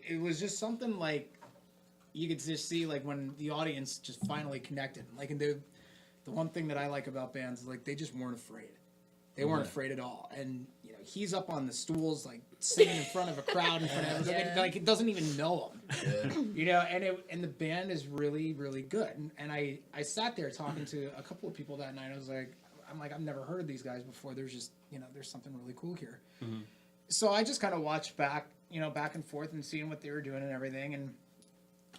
S3: it was just something like you could just see like when the audience just finally connected. Like, and the one thing that I like about bands is like they just weren't afraid. They weren't afraid at all. And you know, he's up on the stools, like singing in front of a crowd in front of everybody.
S5: Yeah.
S3: Like it doesn't even know him. You know, and the band is really, really good. And I sat there talking to a couple of people that night. I'm like, I've never heard of these guys before. There's just, you know, there's something really cool here. So I just kind of watched back and forth and seeing what they were doing and everything. And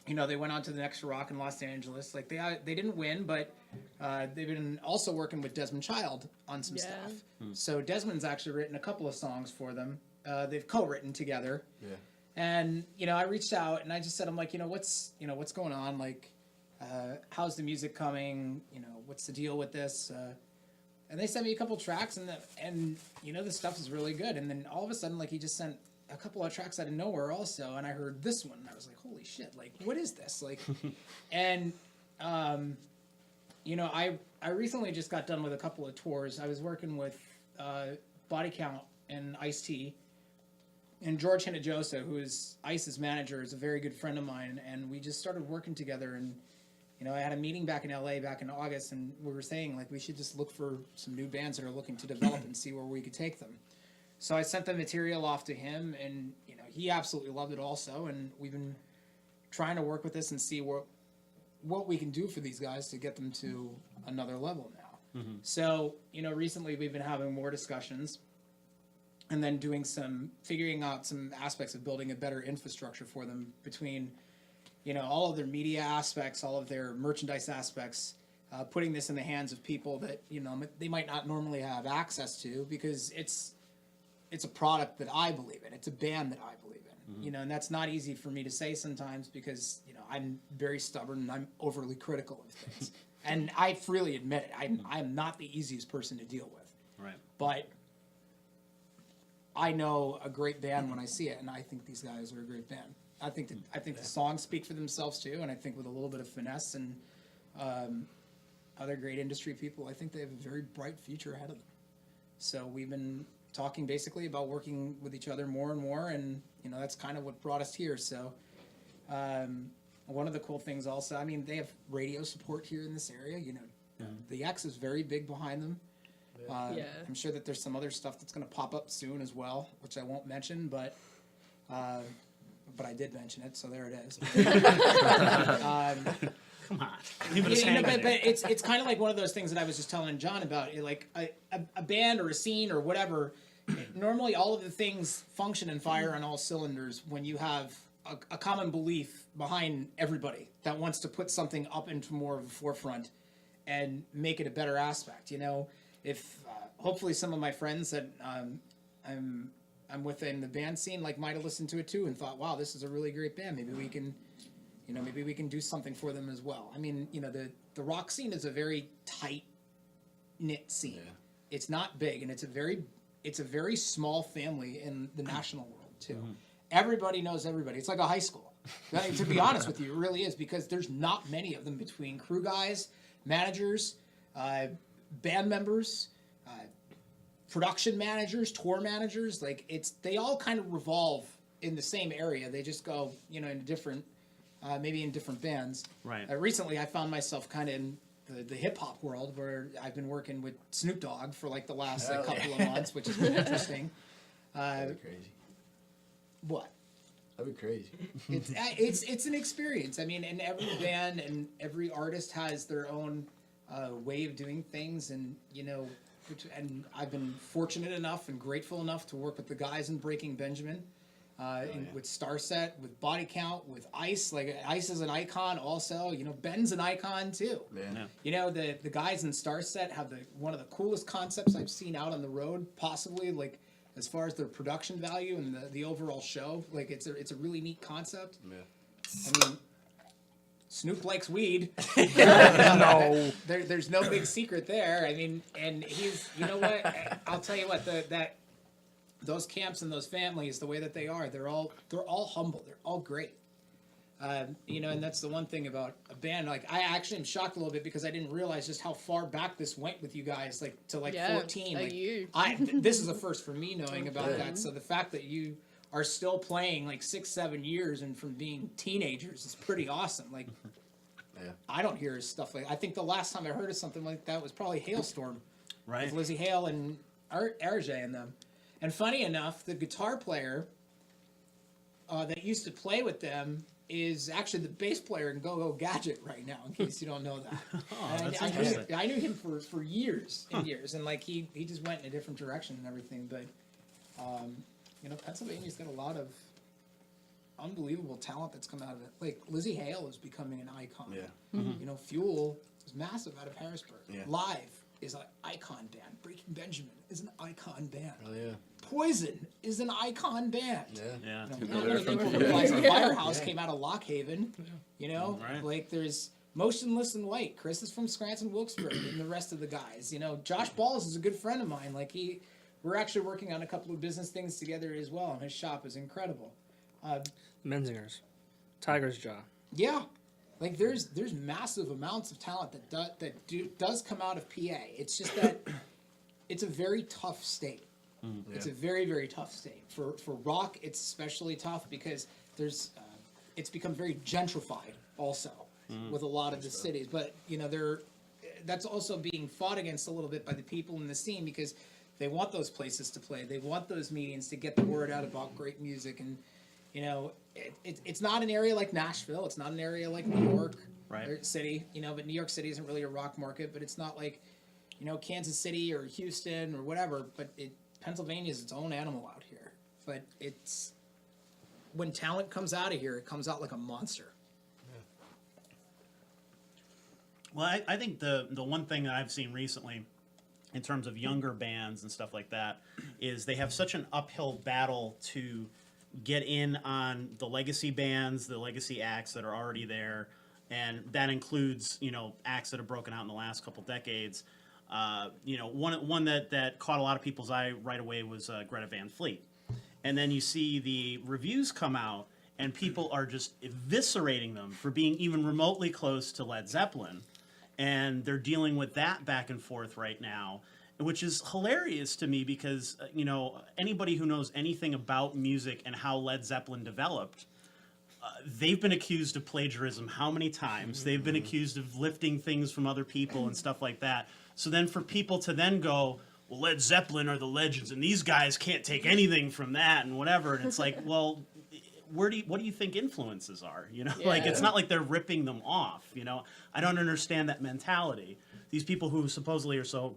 S3: you know, they went on to the next rock in Los Angeles. Like they didn't win, but they've been also working with Desmond Child on some stuff. So Desmond's actually written a couple of songs for them. They've co-written together. Yeah. And you know, I reached out and I just said, I'm like, what's going on? Like, how's the music coming? You know, what's the deal with this? And they sent me a couple tracks, and you know, the stuff is really good. And then all of a sudden, like, he just sent a couple of tracks out of nowhere also, and I heard this one, and I was like, holy shit, like, what is this? Like, and, you know, I recently just got done with a couple of tours. I was working with Body Count and Ice-T, and George Hinojosa, who is Ice's manager, is a very good friend of mine, and we just started working together. And you know, I had a meeting back in LA back in August, and we were saying, like, we should just look for some new bands that are looking to develop and see where we could take them. So I sent the material off to him, and, you know, he absolutely loved it also, and we've been trying to work with this and see what we can do for these guys to get them to another level now. So, you know, recently we've been having more discussions and then figuring out some aspects of building a better infrastructure for them between, you know, all of their media aspects, all of their merchandise aspects, putting this in the hands of people that, you know, they might not normally have access to, because it's a product that I believe in. It's a band that I believe in, you know, and that's not easy for me to say sometimes because, you know, I'm very stubborn and I'm overly critical of things. And I freely admit it. I'm not the easiest person to deal with.
S1: Right.
S3: But I know a great band when I see it, and I think these guys are a great band. I think the songs speak for themselves too, and I think with a little bit of finesse and other great industry people, I think they have a very bright future ahead of them. So we've been talking basically about working with each other more and more, and you know, that's kind of what brought us here. So one of the cool things also, I mean, they have radio support here in this area. You know, the X is very big behind them. I'm sure that there's some other stuff that's going to pop up soon as well, which I won't mention, but I did mention it, so there it is.
S1: Come on, leave it hanging
S3: but
S1: there.
S3: it's kind of like one of those things that I was just telling John about. Like a band or a scene or whatever, normally all of the things function and fire on all cylinders when you have a common belief behind everybody that wants to put something up into more of a forefront and make it a better aspect. You know, if hopefully some of my friends that I'm within the band scene like might have listened to it too and thought, wow, this is a really great band. Maybe we can do something for them as well. I mean, you know, the rock scene is a very tight knit scene. Yeah. It's not big, and it's a very small family in the national world too. Everybody knows everybody. It's like a high school. I mean, to be honest with you, it really is, because there's not many of them between crew guys, managers, band members, production managers, tour managers. Like they all kind of revolve in the same area. They just go, you know, in different, maybe in different bands.
S1: Right.
S3: Recently, I found myself kind of in the hip hop world, where I've been working with Snoop Dogg for like the last couple of months, which has been interesting.
S9: That'd be crazy.
S3: What?
S9: That'd be crazy.
S3: It's an experience. I mean, and every band and every artist has their own way of doing things, and you know. And I've been fortunate enough and grateful enough to work with the guys in Breaking Benjamin, with Starset, with Body Count, with Ice. Like Ice is an icon also. You know, Ben's an icon too.
S9: Man.
S3: You know, the guys in Starset have one of the coolest concepts I've seen out on the road, possibly, like as far as their production value and the overall show. Like it's a really neat concept.
S9: Yeah.
S3: I mean, Snoop likes weed.
S2: No.
S3: There's no big secret there. I mean, and he's, you know what? I'll tell you what, those camps and those families, the way that they are, they're all humble. They're all great. You know, and that's the one thing about a band. Like, I actually am shocked a little bit because I didn't realize just how far back this went with you guys, like to 14.
S5: A
S3: Like,
S5: year.
S3: this is a first for me knowing about that. So the fact that you are still playing like 6-7 years and from being teenagers is pretty awesome. Like,
S9: Yeah.
S3: I don't hear stuff like. I think the last time I heard of something like that was probably Hailstorm
S1: Right.
S3: with Lizzie Hale and RJ and them. And funny enough, the guitar player that used to play with them is actually the bass player in Go Go Gadget right now, in case you don't know that.
S1: That's
S3: I
S1: interesting.
S3: knew him for years and years, and like he just went in a different direction and everything. But Pennsylvania's got a lot of unbelievable talent that's come out of it. Like Lizzie Hale is becoming an icon.
S4: Yeah.
S3: Fuel is massive out of Harrisburg.
S4: Yeah.
S3: Live is an icon band. Breaking Benjamin is an icon band.
S9: Oh yeah.
S3: Poison is an icon band.
S9: Yeah.
S1: Yeah.
S3: Not many people realize the Firehouse came out of Lockhaven.
S1: Right.
S3: Like there's Motionless in White. Chris is from Scranton, Wilkes-Barre, and the rest of the guys. Josh Balls is a good friend of mine. Like we're actually working on a couple of business things together as well, and his shop is incredible.
S2: Menzingers, Tiger's Jaw.
S3: Yeah, like there's massive amounts of talent that does come out of PA. It's just that it's a very tough state. It's a very, very tough state. For rock, it's especially tough because it's become very gentrified also with a lot of the cities. But that's also being fought against a little bit by the people in the scene because they want those places to play. They want those meetings to get the word out about great music. And it's not an area like Nashville. It's not an area like New York or City. But New York City isn't really a rock market. But it's not like Kansas City or Houston or whatever. But Pennsylvania is its own animal out here, but when talent comes out of here, it comes out like a monster.
S1: Well, I think the one thing that I've seen recently in terms of younger bands and stuff like that is they have such an uphill battle to get in on the legacy bands, the legacy acts that are already there, and that includes acts that have broken out in the last couple decades. One that caught a lot of people's eye right away was Greta Van Fleet. And then you see the reviews come out, and people are just eviscerating them for being even remotely close to Led Zeppelin. And they're dealing with that back and forth right now, which is hilarious to me because, anybody who knows anything about music and how Led Zeppelin developed, they've been accused of plagiarism how many times? They've been accused of lifting things from other people and stuff like that. So then for people to then go, well, Led Zeppelin are the legends, and these guys can't take anything from that and whatever. And it's like, well, what do you think influences are? Like it's not like they're ripping them off. I don't understand that mentality. These people who supposedly are so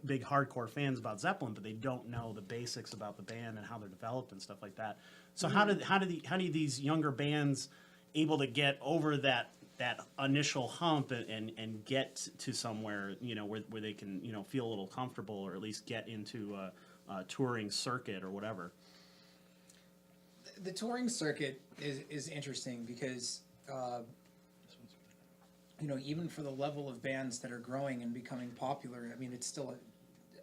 S1: big hardcore fans about Zeppelin, but they don't know the basics about the band and how they're developed and stuff like that. So how do these younger bands able to get over that initial hump and get to somewhere where they can feel a little comfortable or at least get into a touring circuit or whatever?
S3: The touring circuit is interesting because even for the level of bands that are growing and becoming popular, I mean it's still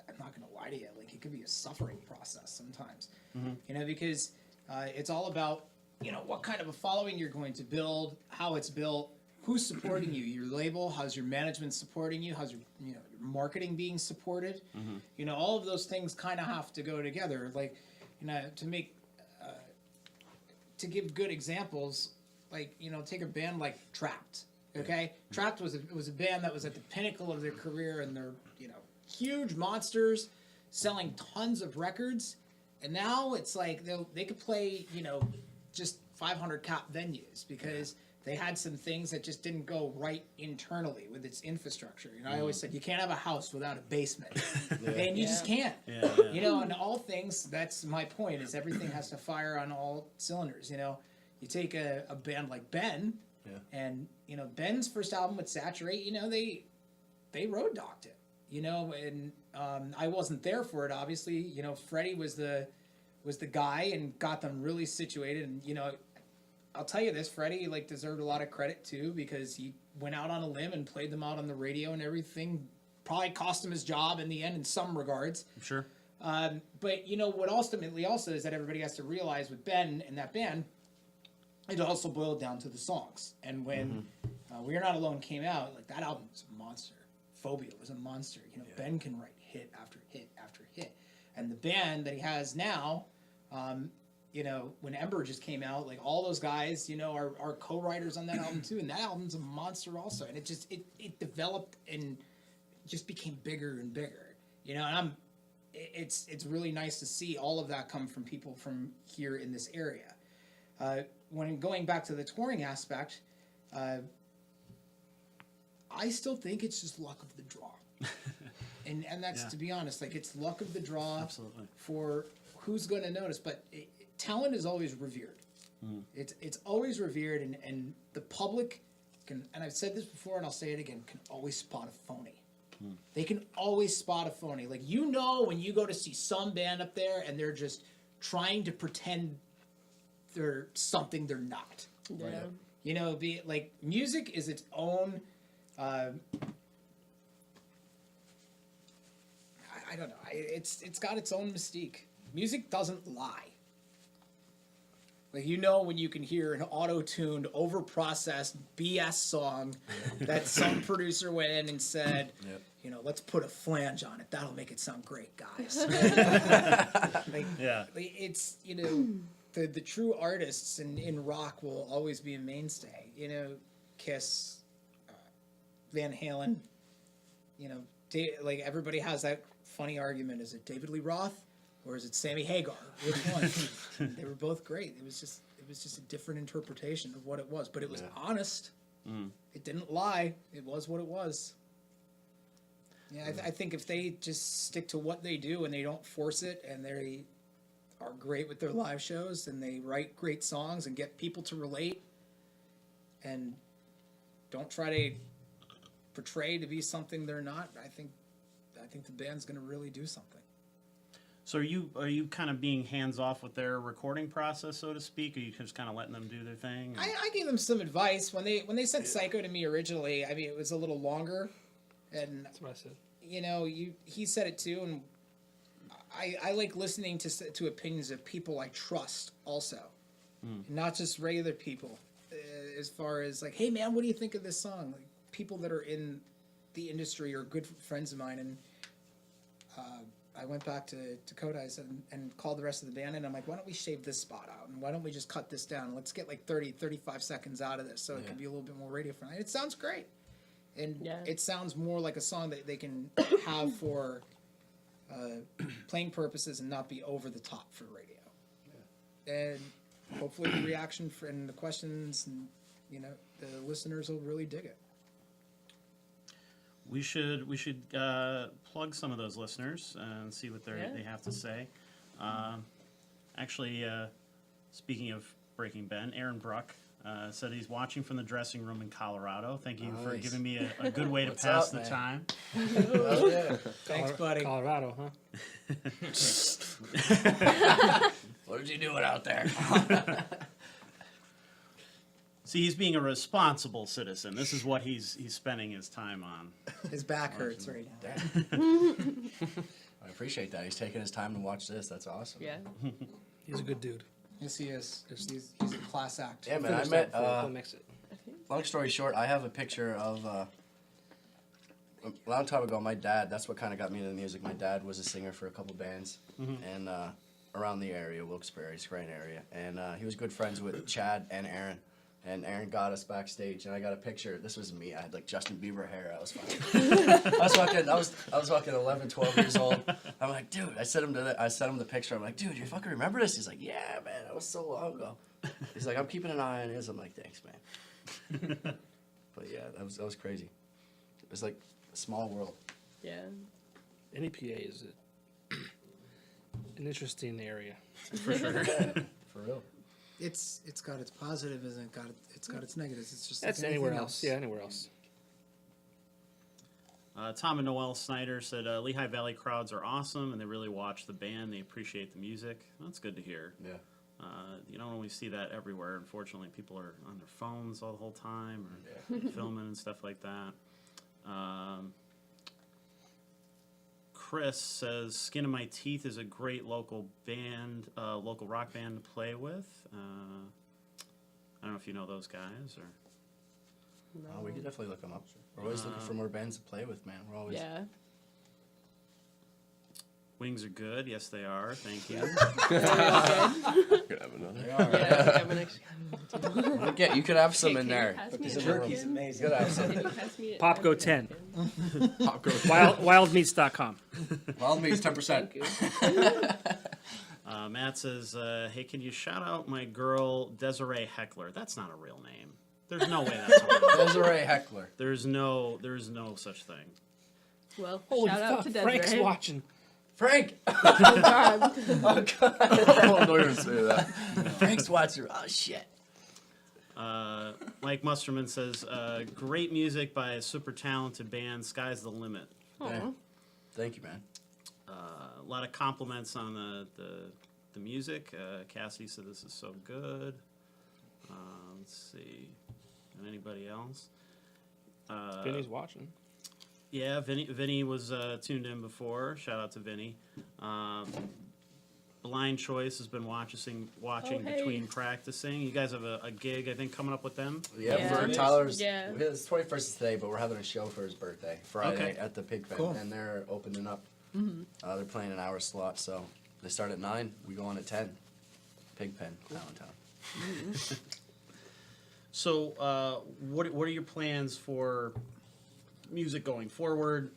S3: I'm not going to lie to you, like it could be a suffering process sometimes. Because it's all about what kind of a following you're going to build, how it's built, who's supporting you, your label, how's your management supporting you, how's your your marketing being supported. All of those things kind of have to go together. Like to make to give good examples, like take a band like Trapped. Okay, Trapped was a band that was at the pinnacle of their career, and they're huge monsters, selling tons of records, and now it's like they could play just 500 cap venues because they had some things that just didn't go right internally with its infrastructure. I always said you can't have a house without a basement, and you just can't. And all things. That's my point. Is everything has to fire on all cylinders. You take a band like Ben, and Ben's first album with Saturate. They road docked it. And I wasn't there for it. Obviously, Freddie was the guy and got them really situated. And I'll tell you this, Freddie deserved a lot of credit too because he went out on a limb and played them out on the radio and everything. Probably cost him his job in the end in some regards.
S1: Sure.
S3: But what ultimately also is that everybody has to realize with Ben and that band, it also boiled down to the songs. And when We Are Not Alone came out, that album was a monster. Phobia was a monster. Ben can write hit after hit after hit. And the band that he has now, when Ember just came out, all those guys, are co-writers on that album too, and that album's a monster also. And it developed and just became bigger and bigger. And it's really nice to see all of that come from people from here in this area. When going back to the touring aspect, I still think it's just luck of the draw. And that's,
S1: Yeah.
S3: to be honest, like, it's luck of the draw
S1: Absolutely.
S3: for who's going to notice. But talent is always revered. It's always revered, and the public can, and I've said this before and I'll say it again, can always spot a phony. They can always spot a phony. Like, you know, when you go to see some band up there and they're just trying to pretend they're something they're not.
S5: Yeah.
S3: You know, be like, music is its own. I don't know. It's got its own mystique. Music doesn't lie. Like, you know, when you can hear an auto-tuned, over-processed BS song that some producer went in and said, you know, let's put a flange on it. That'll make it sound great, guys. Like,
S1: Yeah.
S3: it's, you know, the true artists in rock will always be a mainstay. You know, Kiss, Van Halen, you know, like, everybody has that funny argument. Is it David Lee Roth or is it Sammy Hagar? Which one? They were both great. It was just a different interpretation of what it was, but it was honest. It didn't lie. It was what it was. Yeah, I think if they just stick to what they do and they don't force it, and they are great with their live shows and they write great songs and get people to relate, and don't try to portray to be something they're not, I think the band's going to really do something.
S1: So are you kind of being hands off with their recording process, so to speak? Or are you just kind of letting them do their thing?
S3: I gave them some advice when they sent Psycho to me originally. I mean, it was a little longer, and
S2: That's what I said.
S3: you know, he said it too, and I like listening to opinions of people I trust also, not just regular people. As far as like, hey man, what do you think of this song? Like, people that are in the industry are good friends of mine, and I went back to Dakota and called the rest of the band, and I'm like, why don't we shave this spot out, and why don't we just cut this down? Let's get like 35 seconds out of this so it can be a little bit more radio friendly. It sounds great. And it sounds more like a song that they can have for playing purposes and not be over the top for radio. And hopefully the reaction and the questions and, you know, the listeners will really dig it.
S1: We should plug some of those listeners and see what they have to say. Actually, speaking of Breaking Ben, Aaron Bruck said he's watching from the dressing room in Colorado. Thank you for
S9: Nice.
S1: giving me a good way to
S9: What's
S1: pass
S9: up,
S1: the
S9: man?
S1: time.
S9: Oh, yeah.
S3: Thanks, buddy.
S2: Colorado, huh?
S9: What did you doing out there?
S1: See, he's being a responsible citizen. This is what he's spending his time on.
S3: His back hurts right now.
S9: I appreciate that. He's taking his time to watch this. That's awesome.
S5: Yeah.
S2: He's a good dude.
S3: Yes, he is. He's a class act.
S9: Yeah, man. I
S2: Finish
S9: met.
S2: that before we'll mix it.
S9: Long story short, I have a picture of a long time ago. My dad. That's what kind of got me into the music. My dad was a singer for a couple bands, and around the area, Wilkes-Barre, Scranton area, and he was good friends with Chad and Aaron. And Aaron got us backstage, and I got a picture. This was me. I had like Justin Bieber hair. I was fucking 11, 12 years old. I'm like, dude. I sent him the picture. I'm like, dude, you fucking remember this? He's like, yeah, man. That was so long ago. He's like, I'm keeping an eye on his. I'm like, thanks, man. But yeah, that was crazy. It was like a small world.
S5: Yeah.
S2: NEPA is an interesting area.
S1: For sure.
S9: For real.
S3: It's got its positives and it's got its negatives. It's just
S2: That's
S3: like
S2: anywhere
S3: anything
S2: else. Yeah, anywhere else.
S1: Tom and Noel Snyder said Lehigh Valley crowds are awesome and they really watch the band. They appreciate the music. That's good to hear.
S9: Yeah.
S1: You don't always see that everywhere. Unfortunately, people are on their phones all the whole time or filming and stuff like that. Chris says Skin of My Teeth is a great local band, local rock band to play with. I don't know if you know those guys or.
S9: Oh, we could definitely look them up. We're always looking for more bands to play with, man. We're always.
S5: Yeah.
S1: Wings are good. Yes, they are. Thank you.
S7: Could have another.
S5: Yeah, we have an extra.
S9: Yeah, you could have some in
S5: Can you
S9: there.
S5: pass
S9: Put
S5: me
S9: these
S5: a
S9: in the room.
S3: Jerky's amazing.
S9: You could have some.
S5: Can you pass me a
S2: Popco
S5: napkin?
S2: 10.
S7: Popcorn.
S2: Wildmeats.com.
S9: Wild meats 10%.
S5: Thank you.
S1: Matt says, "Hey, can you shout out my girl Desiree Heckler? That's not a real name. There's no way that's a real name.
S9: Desiree Heckler.
S1: There's no such thing."
S5: Well,
S2: Holy
S5: shout out
S2: fuck,
S5: to
S2: Frank's
S5: Desiree.
S2: watching.
S9: Frank!
S5: Oh, God.
S9: Oh, God.
S7: Oh, don't even say that.
S9: Frank's watching. Oh, shit.
S1: Mike Musterman says, "Great music by a super talented band. Sky's the limit."
S9: Yeah. Thank you, man.
S1: A lot of compliments on the music. Cassie said this is so good. Let's see. And anybody else?
S2: Vinny's watching.
S1: Yeah, Vinny was tuned in before. Shout out to Vinny. Blind Choice has been watching
S5: hey.
S1: between practicing. You guys have a gig, I think, coming up with them.
S9: Yeah,
S5: Yeah.
S9: for Tyler's.
S5: Yeah.
S9: His 21st is today, but we're having a show for his birthday Friday
S1: Okay.
S9: at the Pig Pen,
S3: Cool.
S9: and they're opening up.
S5: Mm-hmm.
S9: They're playing an hour slot, so they start at 9. We go on at 10. Pig Pen, Allentown.
S1: So, what are your plans for music going forward?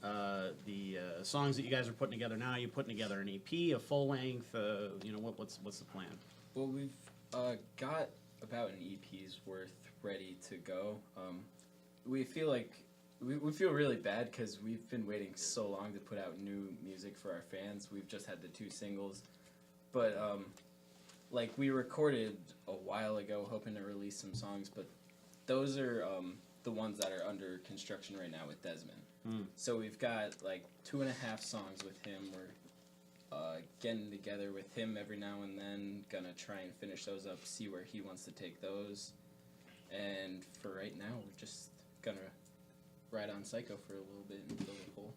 S1: The songs that you guys are putting together now, you putting together an EP, a full length? What's the plan?
S6: Well, we've got about an EP's worth ready to go. We feel like we feel really bad because we've been waiting so long to put out new music for our fans. We've just had the 2 singles, but like we recorded a while ago, hoping to release some songs, but those are the ones that are under construction right now with Desmond. So we've got like 2.5 songs with him. We're getting together with him every now and then, gonna try and finish those up, see where he wants to take those. And for right now, we're just gonna ride on Psycho for a little bit until the whole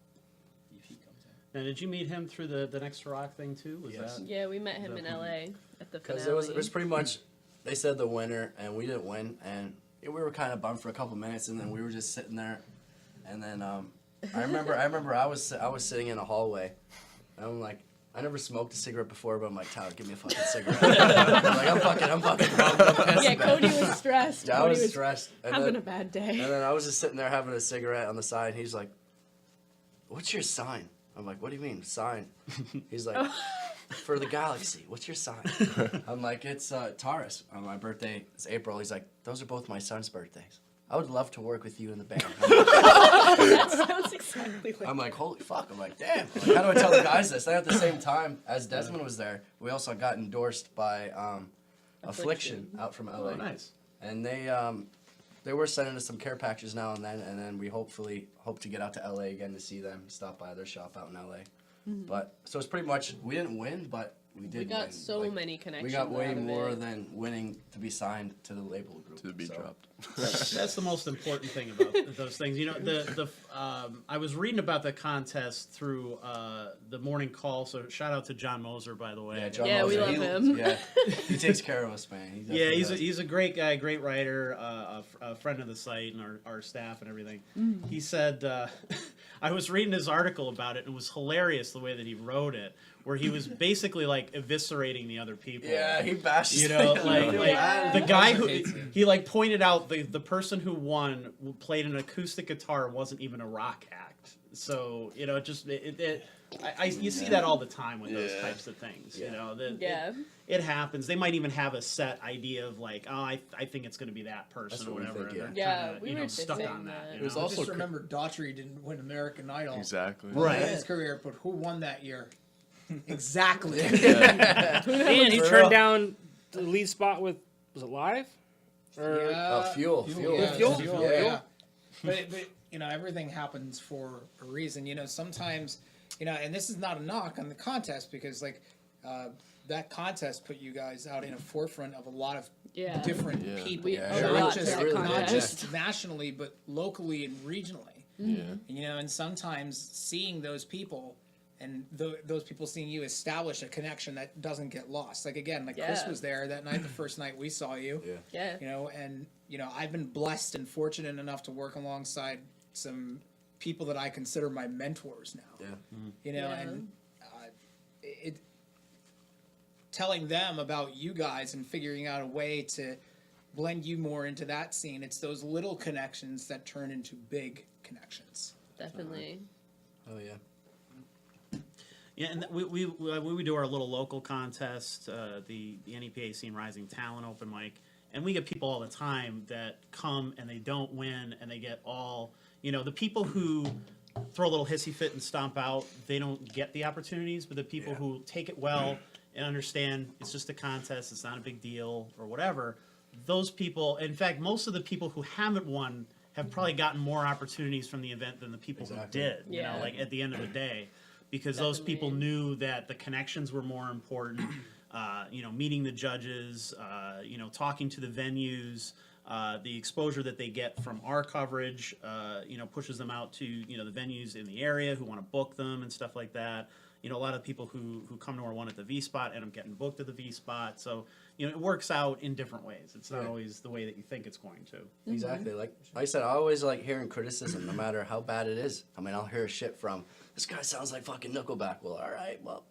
S6: EP comes out.
S1: Now, did you meet him through the Next to Rock thing too? Was
S9: Yes.
S1: that?
S5: Yeah, we met him in LA at the
S9: Because
S5: finale.
S9: it was pretty much, they said the winner, and we didn't win, and we were kind of bummed for a couple minutes, and then we were just sitting there, and then I remember I was sitting in a hallway, and I'm like, I never smoked a cigarette before, but I'm like, Tyler, give me a fucking cigarette. I'm like, I'm fucking bummed. I'm pissed,
S5: Yeah,
S9: man.
S5: Cody was stressed.
S9: Yeah, I
S5: Cody
S9: was stressed. And
S5: having
S9: then,
S5: a bad day.
S9: and then I was just sitting there having a cigarette on the side, and he's like, what's your sign? I'm like, what do you mean, sign? He's like, for the galaxy, what's your sign? I'm like, it's Taurus. On my birthday, it's April. He's like, those are both my son's birthdays. I would love to work with you in the band.
S5: That sounds exactly like
S9: I'm like, holy fuck. I'm like, damn. I'm like, how do I tell the guys this? Then at the same time, as Desmond was there, we also got endorsed by Affliction out from LA.
S1: Oh, nice.
S9: And they were sending us some care packages now and then we hope to get out to LA again to see them, stop by their shop out in LA. But so it's pretty much, we didn't win, but we did
S5: we got
S9: win.
S5: so
S9: Like,
S5: many connections.
S9: we got way
S5: out of
S9: more
S5: it.
S9: than winning to be signed to the label group.
S7: To the beat
S9: so.
S7: dropped.
S1: That's the most important thing about those things. You know, I was reading about the contest through the morning call. So shout out to John Moser, by the way.
S9: Yeah, John
S5: Yeah, we
S9: Moser,
S5: love
S9: he-
S5: him.
S9: Yeah, he takes care of us, man. He
S1: Yeah,
S9: definitely does.
S1: he's a great guy, great writer, a friend of the site and our staff and everything. He said, I was reading his article about it, and it was hilarious the way that he wrote it, where he was basically like eviscerating the other people.
S9: Yeah, he bashes.
S1: You know, like
S5: Yeah.
S1: the guy who
S6: Hates it.
S1: he like pointed out the person who won played an acoustic guitar and wasn't even a rock act. So you know, you see that all the time with those
S7: Yeah.
S1: types of things.
S9: Yeah.
S1: You know,
S5: Yeah.
S1: it happens. They might even have a set idea of like, oh, I think it's going to be that person
S9: That's
S1: or
S9: what we
S1: whatever.
S9: think,
S1: and
S9: yeah.
S1: they're
S5: Yeah,
S1: kinda,
S5: we
S1: you
S5: were
S1: know, stuck
S5: saying
S1: on that.
S5: that.
S1: You
S7: It was
S1: know?
S7: also
S3: Just remember Daughtry didn't win American Idol.
S7: Exactly.
S1: Right.
S3: In his career, but who won that year? Exactly.
S2: And he
S9: For
S2: turned
S9: real.
S2: down the lead spot with, was it Live? Or
S9: Fuel.
S3: Yeah,
S2: Fuel?
S3: Fuel,
S9: Yeah.
S3: yeah. But you know, everything happens for a reason. You know, sometimes, you know, and this is not a knock on the contest because like that contest put you guys out in a forefront of a lot of
S5: Yeah.
S3: different
S7: Yeah.
S3: people.
S5: We
S9: Yeah,
S5: owe
S9: sure.
S5: a lot
S3: Not
S5: to
S3: just,
S5: that
S9: really
S3: not
S5: contest.
S3: just nationally, but locally and regionally.
S7: Yeah.
S3: You know, and sometimes seeing those people and those people seeing you establish a connection that doesn't get lost. Like again, like Chris
S5: Yeah.
S3: was there that night, the first night we saw you.
S9: Yeah.
S5: Yeah.
S3: You know, and you know, I've been blessed and fortunate enough to work alongside some people that I consider my mentors now.
S9: Yeah.
S3: You know,
S5: Yeah.
S3: and telling them about you guys and figuring out a way to blend you more into that scene. It's those little connections that turn into big connections.
S5: Definitely.
S9: Oh yeah.
S1: Yeah, and we do our little local contest, the NEPA Scene Rising Talent Open Mic, and we get people all the time that come and they don't win, and they get all, the people who throw a little hissy fit and stomp out, they don't get the opportunities, but the people who take it well and understand it's just a contest, it's not a big deal or whatever, those people, in fact, most of the people who haven't won have probably gotten more opportunities from the event than the people who did,
S5: Yeah.
S1: like at the end of the day. Because those people knew that the connections were more important, meeting the judges, talking to the venues, the exposure that they get from our coverage, pushes them out to, the venues in the area who want to book them and stuff like that. A lot of people who come to our one at the V Spot end up getting booked at the V Spot. So, it works out in different ways. It's not always the way that you think it's going to.
S9: Exactly. Like I said, I always like hearing criticism, no matter how bad it is. I mean, I'll hear shit from, this guy sounds like fucking Nickelback. Well, all right, well.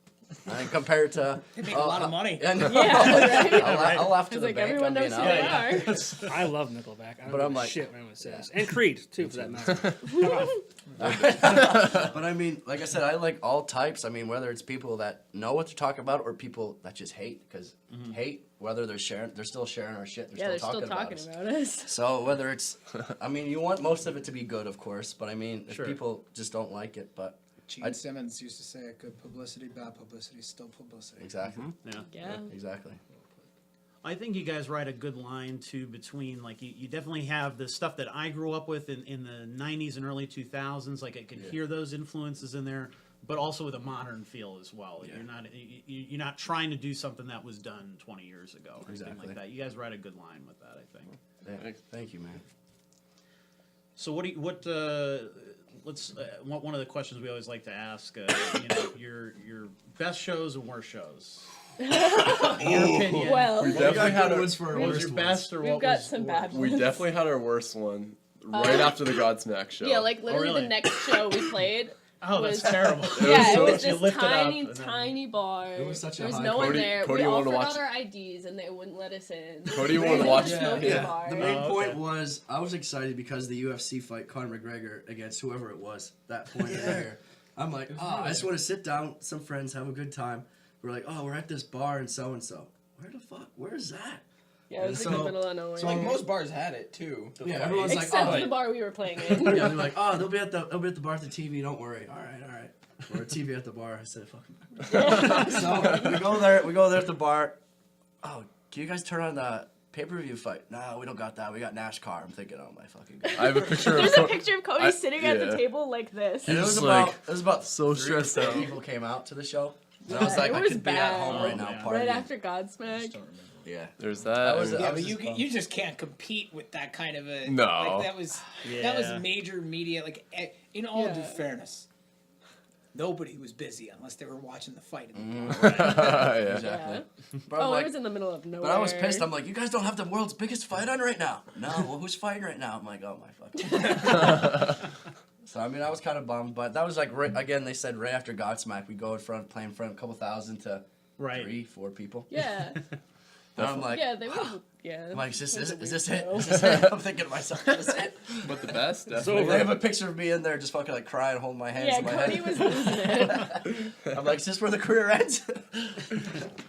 S9: And compared to...
S3: They make a lot of money.
S9: Yeah, no.
S5: Yeah,
S9: I'll laugh to
S5: It's
S9: the
S5: like
S9: bank.
S5: everyone knows who they are.
S2: I love Nickelback. I don't
S9: But
S2: give
S9: I'm
S2: a
S9: like-
S2: shit when anyone says. And Creed, too, for that matter.
S9: But I mean, like I said, I like all types. I mean, whether it's people that know what they're talking about or people that just hate. Because hate, whether they're still sharing our shit.
S5: They're
S9: They're
S5: still
S9: still
S5: talking
S9: talking
S5: about us.
S9: So whether it's, I mean, you want most of it to be good, of course. But I mean, if
S1: Sure.
S9: people just don't like it, but
S3: Gene Simmons used to say, good publicity, bad publicity, still publicity.
S9: exactly,
S5: Yeah.
S9: exactly.
S1: I think you guys write a good line too between, like, you definitely have the stuff that I grew up with in the 90s and early 2000s. Like, I could hear those influences in there, but also with a modern feel as well.
S9: Yeah.
S1: You're not trying to do something that was done 20 years ago or anything
S9: Exactly.
S1: like that. You guys write a good line with that, I think.
S9: Yeah. Thank you, man.
S1: So let's one of the questions we always like to ask, your best shows and worst shows. In your opinion.
S5: Well,
S7: We definitely had our,
S9: for
S1: What was your best or
S5: we've
S1: what
S5: got
S1: was
S5: some
S1: worst?
S5: bad
S7: we
S5: ones.
S7: definitely had our worst one right after the Godsmack show.
S5: Yeah, like literally
S1: really?
S5: the next show we played.
S1: Oh, that's
S5: was-
S1: terrible.
S5: Yeah, it
S7: so-
S5: was
S1: You
S5: this
S1: lift it up
S5: tiny,
S1: and then-
S5: tiny bar.
S9: It was such a
S5: there was
S9: high-
S5: no one
S7: Cody-
S5: there.
S7: Cody
S5: we all
S7: wanted to
S5: forgot
S7: watch-
S5: our IDs and they wouldn't let us in.
S7: Cody wanted to watch.
S5: Smoking
S9: Yeah,
S5: bar.
S9: the main
S1: Oh,
S9: point
S1: okay.
S9: was I was excited because the UFC fight Conor McGregor against whoever it was. That point in there, I'm like, I just want to sit down, with some friends, have a good time. We're like, we're at this bar and so. Where the fuck? Where is that?
S5: Yeah, it was in the
S9: So-
S5: middle of nowhere.
S6: So like most bars had it too. the
S9: Yeah,
S6: fight.
S9: everyone's like,
S5: Except
S9: oh,
S5: the bar we were playing in.
S9: yeah, they're like, they'll be at the bar at the TV. Don't worry. All right. Or a TV at the bar. I said, fucking. So we go there at the bar. Oh, can you guys turn on the pay-per-view fight? No, we don't got that. We got NASCAR. I'm thinking, oh my fucking god.
S7: I have a picture of.
S5: There's a picture of Cody
S7: I-
S5: sitting at
S7: yeah.
S5: the table like this.
S9: And it was
S7: Just
S9: about
S7: like, so
S9: 3
S7: stressed
S9: or 4
S7: out.
S9: people came out to the show. And I was
S5: Yeah,
S9: like,
S5: it
S9: I
S5: was
S9: could be at
S5: bad.
S9: home right now
S1: Yeah.
S9: partying.
S5: Right after Godsmack.
S9: Yeah.
S7: There's that.
S9: was
S7: and-
S9: a-
S3: Yeah,
S9: I was
S3: but you
S9: just
S3: you just can't compete with that kind of a
S7: No.
S3: Like that was
S1: Yeah.
S3: major media. Like in all due
S5: Yeah.
S3: fairness, nobody was busy unless they were watching the fight.
S7: yeah.
S9: Exactly.
S5: Yeah.
S9: But I'm
S5: Oh,
S9: like,
S5: it was in the middle of nowhere.
S9: but I was pissed. I'm like, you guys don't have the world's biggest fight on right now. No, well, who's fighting right now? I'm like, oh my fuck. So I mean, I was kind of bummed, but that was like again. They said right after Godsmack, we go play in front of a couple thousand to
S1: Right.
S9: 3-4 people.
S5: Yeah.
S9: And I'm like,
S5: Yeah, they were. Yeah.
S9: I'm like, is this
S5: It was a
S9: it? Is this
S5: weird
S9: it?
S5: show.
S9: Is this it? I'm thinking to myself, is this it?
S7: But the best,
S9: Like,
S7: definitely.
S9: they have a picture of me in there just fucking like crying, holding my hands
S5: Yeah,
S9: in my
S5: Cody
S9: head.
S5: was losing it.
S9: I'm like, is this where the career ends?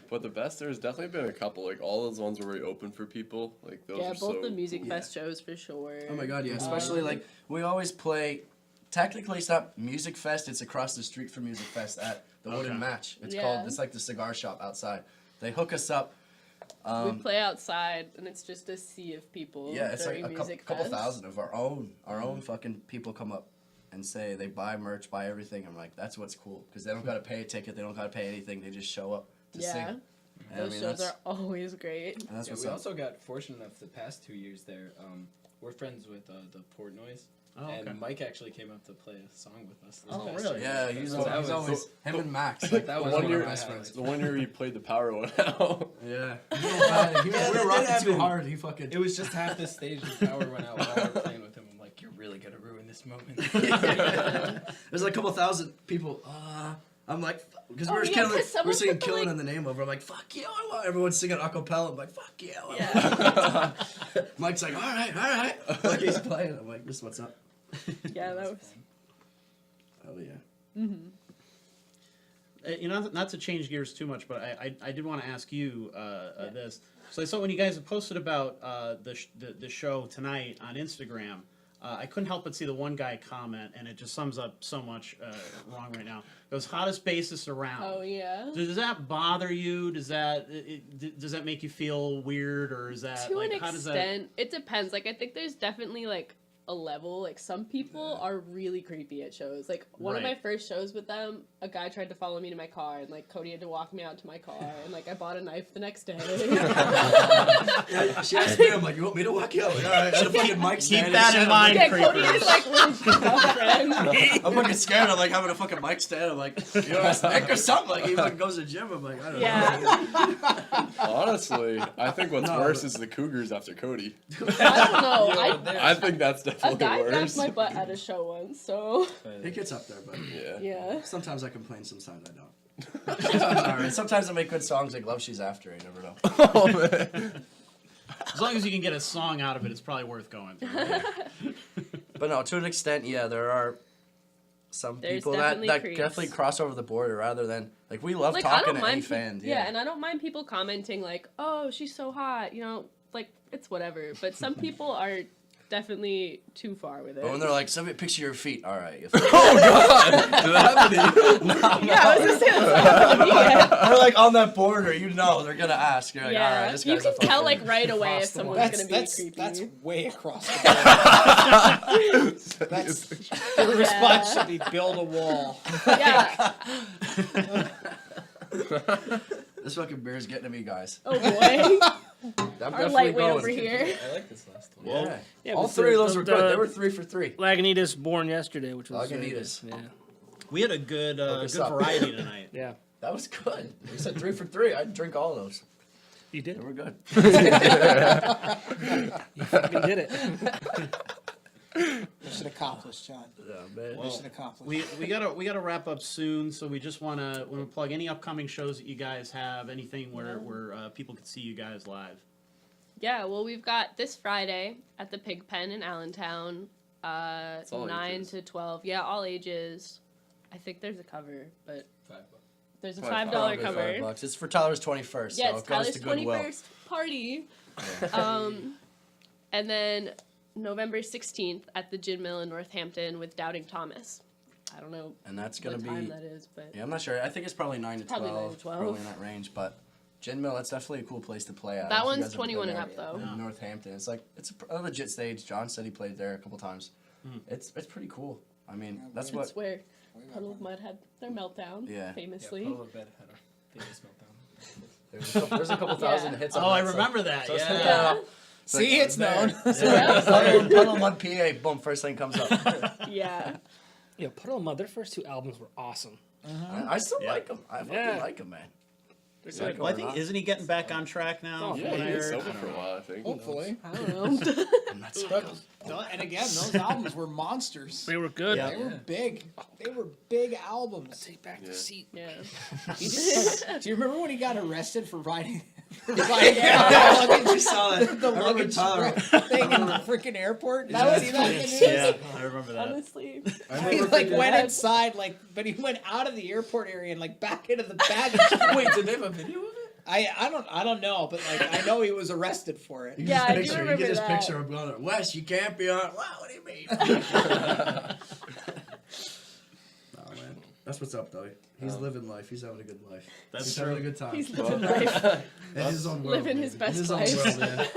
S7: But the best, there's definitely been a couple. Like all those ones where we open for people. Like those
S5: Yeah,
S7: are
S5: both
S7: so.
S5: the Musikfest shows for sure.
S9: Oh my god, yeah. Especially like we always play. Technically, it's not Musikfest. It's across the street from Musikfest at the Wooden Match. It's
S5: Yeah.
S9: called. It's like the cigar shop outside. They hook us up.
S5: We play outside, and it's just a sea of people.
S9: Yeah, it's like
S5: during
S9: a
S5: Musikfest.
S9: couple thousand of our own fucking people come up and say they buy merch, buy everything. I'm like, that's what's cool because they don't gotta pay a ticket. They don't gotta pay anything. They just show up to
S5: Yeah.
S9: sing. And
S5: Those shows are always great.
S9: and that's
S6: Yeah,
S9: what's
S6: we
S9: up.
S6: also got fortunate enough the past 2 years there. We're friends with the Port Noise.
S1: Oh, okay.
S6: And Mike actually came up to play a song with us. This
S1: Oh,
S6: past
S1: really?
S6: year.
S9: Yeah, he's
S6: So that was-
S9: always him and Max. Like that was
S7: the
S9: one
S7: one
S9: of
S7: year,
S9: our best friends.
S7: the one year you played the power one out.
S9: Yeah, we
S6: that
S9: were
S6: did
S9: rocking too
S6: happen.
S9: hard. He fucking.
S6: It was just half the stage the power went out while we were playing with him. I'm like, you're really gonna ruin this moment.
S9: There's like a couple thousand people. I'm like, because
S5: Oh,
S9: we were
S5: yeah,
S9: killing,
S5: 'cause
S9: we
S5: someone
S9: were singing
S5: put the,
S9: "Killing"
S5: like-
S9: in the name of. I'm like, fuck yeah, I want. Everyone's singing acapella. I'm like, fuck yeah. I
S5: Yeah.
S9: Mike's like, all right. Like he's playing. I'm like, this is what's up.
S5: Yeah, that was.
S9: Oh yeah.
S1: Not to change gears too much, but I did want to ask you this. So I saw when you guys have posted about the show tonight on Instagram, I couldn't help but see the one guy comment, and it just sums up so much wrong right now. It goes, hottest bassist around.
S5: Oh yeah.
S1: Does that bother you? Does that make you feel weird, or is that
S5: To
S1: like
S5: an
S1: how does that?
S5: extent, it depends. Like I think there's definitely like a level. Like some people are really creepy at shows. Like one of my
S1: Right.
S5: first shows with them, a guy tried to follow me to my car, and like Cody had to walk me out to my car, and like I bought a knife the next day.
S9: Yeah, she asked me, I'm like, you want me to walk you out? Like, all right. I had a fucking mic stand.
S1: Keep that in mind,
S5: Yeah,
S1: creepers.
S5: Cody is like really tough friend.
S9: I'm fucking scared. I'm like having a fucking mic stand. I'm like, you know, a neck or something. Like he fucking goes to the gym. I'm like, I don't know.
S5: Yeah.
S7: Honestly, I think what's
S9: No,
S7: worse
S9: but-
S7: is the Cougars after Cody.
S5: I don't know.
S7: I think that's
S5: A
S7: definitely
S5: guy grabbed
S7: worse.
S5: my butt at a show once, so
S9: It gets up there, but
S7: Yeah.
S5: yeah.
S9: sometimes I complain, sometimes I don't. Sometimes, all right. Sometimes I make good songs like Love She's After. You never know.
S7: Oh man.
S1: As long as you can get a song out of it, it's probably worth going through.
S9: But no, to an extent, yeah, there are some
S5: There's
S9: people that
S5: definitely
S9: definitely
S5: creeps.
S9: cross over the border rather than like we love
S5: Like I
S9: talking
S5: don't
S9: to
S5: mind
S9: any
S5: peop-
S9: fan.
S5: yeah, and I don't mind people commenting like, "Oh, she's so hot," you know, like it's whatever. But some people are definitely too far with it.
S9: But when they're like, "Send me a picture of your feet," all right.
S7: Oh god. Did that happen to you?
S5: yeah, I was gonna say that's not happened to me yet.
S9: They're like on that border, you know, they're gonna ask. You're like, all
S5: Yeah,
S9: right, this
S5: you
S9: guy's
S5: can
S9: a fucking
S5: tell like right away if
S3: Across the
S5: someone's
S3: line.
S5: gonna be creepy.
S3: That's way across the board.
S7: That's
S3: The response should be build a wall.
S5: Yeah.
S9: This fucking beer's getting to me, guys.
S5: Oh boy,
S9: I'm
S5: our
S9: definitely
S5: lightweight
S9: going.
S5: over here.
S6: I like this last one.
S9: Yeah.
S2: Yeah,
S9: All
S2: but
S9: three of those
S2: the-
S9: were good.
S2: the-
S9: They were 3 for 3.
S2: Lagunitas born yesterday, which was very good.
S9: Lagunitas.
S2: Yeah.
S1: We had a good
S9: Focus
S1: good
S9: up.
S1: variety tonight.
S2: Yeah.
S9: That was good. You said 3 for 3. I'd drink all of those.
S2: You
S9: They
S2: did.
S9: were good.
S2: You fucking did it.
S3: Mission accomplished, John.
S9: Yeah, man.
S1: Well,
S3: Mission accomplished.
S1: we gotta wrap up soon, so we just wanna plug any upcoming shows that you guys have, anything where people can see you guys live.
S5: Yeah, well, we've got this Friday at the Pig Pen in Allentown,
S7: all
S5: 9
S7: ages.
S5: to 12. Yeah, all ages. I think there's a cover, but
S6: $5.
S5: there's a
S7: $5
S5: $5
S9: Good,
S5: cover.
S9: $5. It's for Tyler's 21st,
S5: Yeah,
S9: so
S5: it's
S9: it goes
S5: Tyler's
S9: to Goodwill.
S5: 21st party. And then November 16th at the Gin Mill in Northampton with Doubting Thomas. I don't know
S9: And that's going
S5: what
S9: to
S5: time
S9: be...
S5: that is, but
S9: Yeah, I'm not sure. I think it's probably 9 to 12.
S5: Probably 9 to 12.
S9: Probably in that range, but... Gin Mill, that's definitely a cool place to play at.
S5: That
S9: If you
S5: one's
S9: guys ever
S5: 21
S9: been
S5: and
S9: there.
S5: up, though.
S9: In Northampton. It's like, it's a legit stage. John said he played there a couple times. It's pretty cool. I mean, that's what...
S5: it's where Puddle of Mud had their meltdown,
S9: Yeah.
S5: famously.
S6: Puddle of Bed had a famous meltdown.
S9: There's a couple thousand
S5: Yeah.
S9: hits
S1: Oh,
S9: on
S1: I
S9: that, so-
S1: remember that.
S9: so it's
S1: Yeah.
S5: Yeah.
S3: See, it's known.
S9: Yeah. Puddle of Mud PA, boom, first thing comes up.
S5: Yeah.
S2: Yeah, Puddle of Mud, their first 2 albums were awesome.
S9: I still
S1: Yeah.
S9: like him. I fucking
S2: Yeah.
S9: like him, man.
S2: They're
S9: Psycho
S2: good.
S1: Well, I
S9: or
S1: think
S9: not.
S1: isn't he getting back on track now?
S2: Oh,
S1: from
S7: Yeah,
S1: what I
S7: he was
S1: heard?
S7: sober for a while, I think.
S3: Hopefully.
S5: I don't know.
S9: I'm not psycho.
S3: And again, those albums were monsters.
S2: They were good.
S1: Yeah.
S3: They were big. They were big albums.
S2: Take back
S7: Yeah.
S2: the seat.
S5: Yeah.
S3: Do you remember when he got arrested for riding? For
S5: Yeah.
S3: riding
S9: You saw that.
S3: the
S9: I remember
S3: luggage
S9: Tyler.
S3: thing in the freaking airport. Did
S5: That
S3: you
S5: was
S3: see that in the
S5: funny.
S3: news?
S1: Yeah, I remember that.
S5: Honestly.
S3: He
S9: remember
S3: like
S9: thinking-
S3: went inside, but he went out of the airport area and like back into the baggage.
S9: Wait, did they have a video of it?
S3: I don't know, but like I know he was arrested for it.
S9: You
S5: Yeah,
S9: just
S5: I do
S9: picture,
S5: remember
S9: you get this
S5: that.
S9: picture of going, Wes, you can't be on. Wow, what do you mean? Oh man, that's what's up though. He's living life. He's having a good life.
S1: That's
S9: He's
S1: true.
S9: having a good time.
S5: He's living life.
S9: In his own world.
S5: Living his
S9: baby.
S5: best
S9: In his own
S5: life.
S9: world,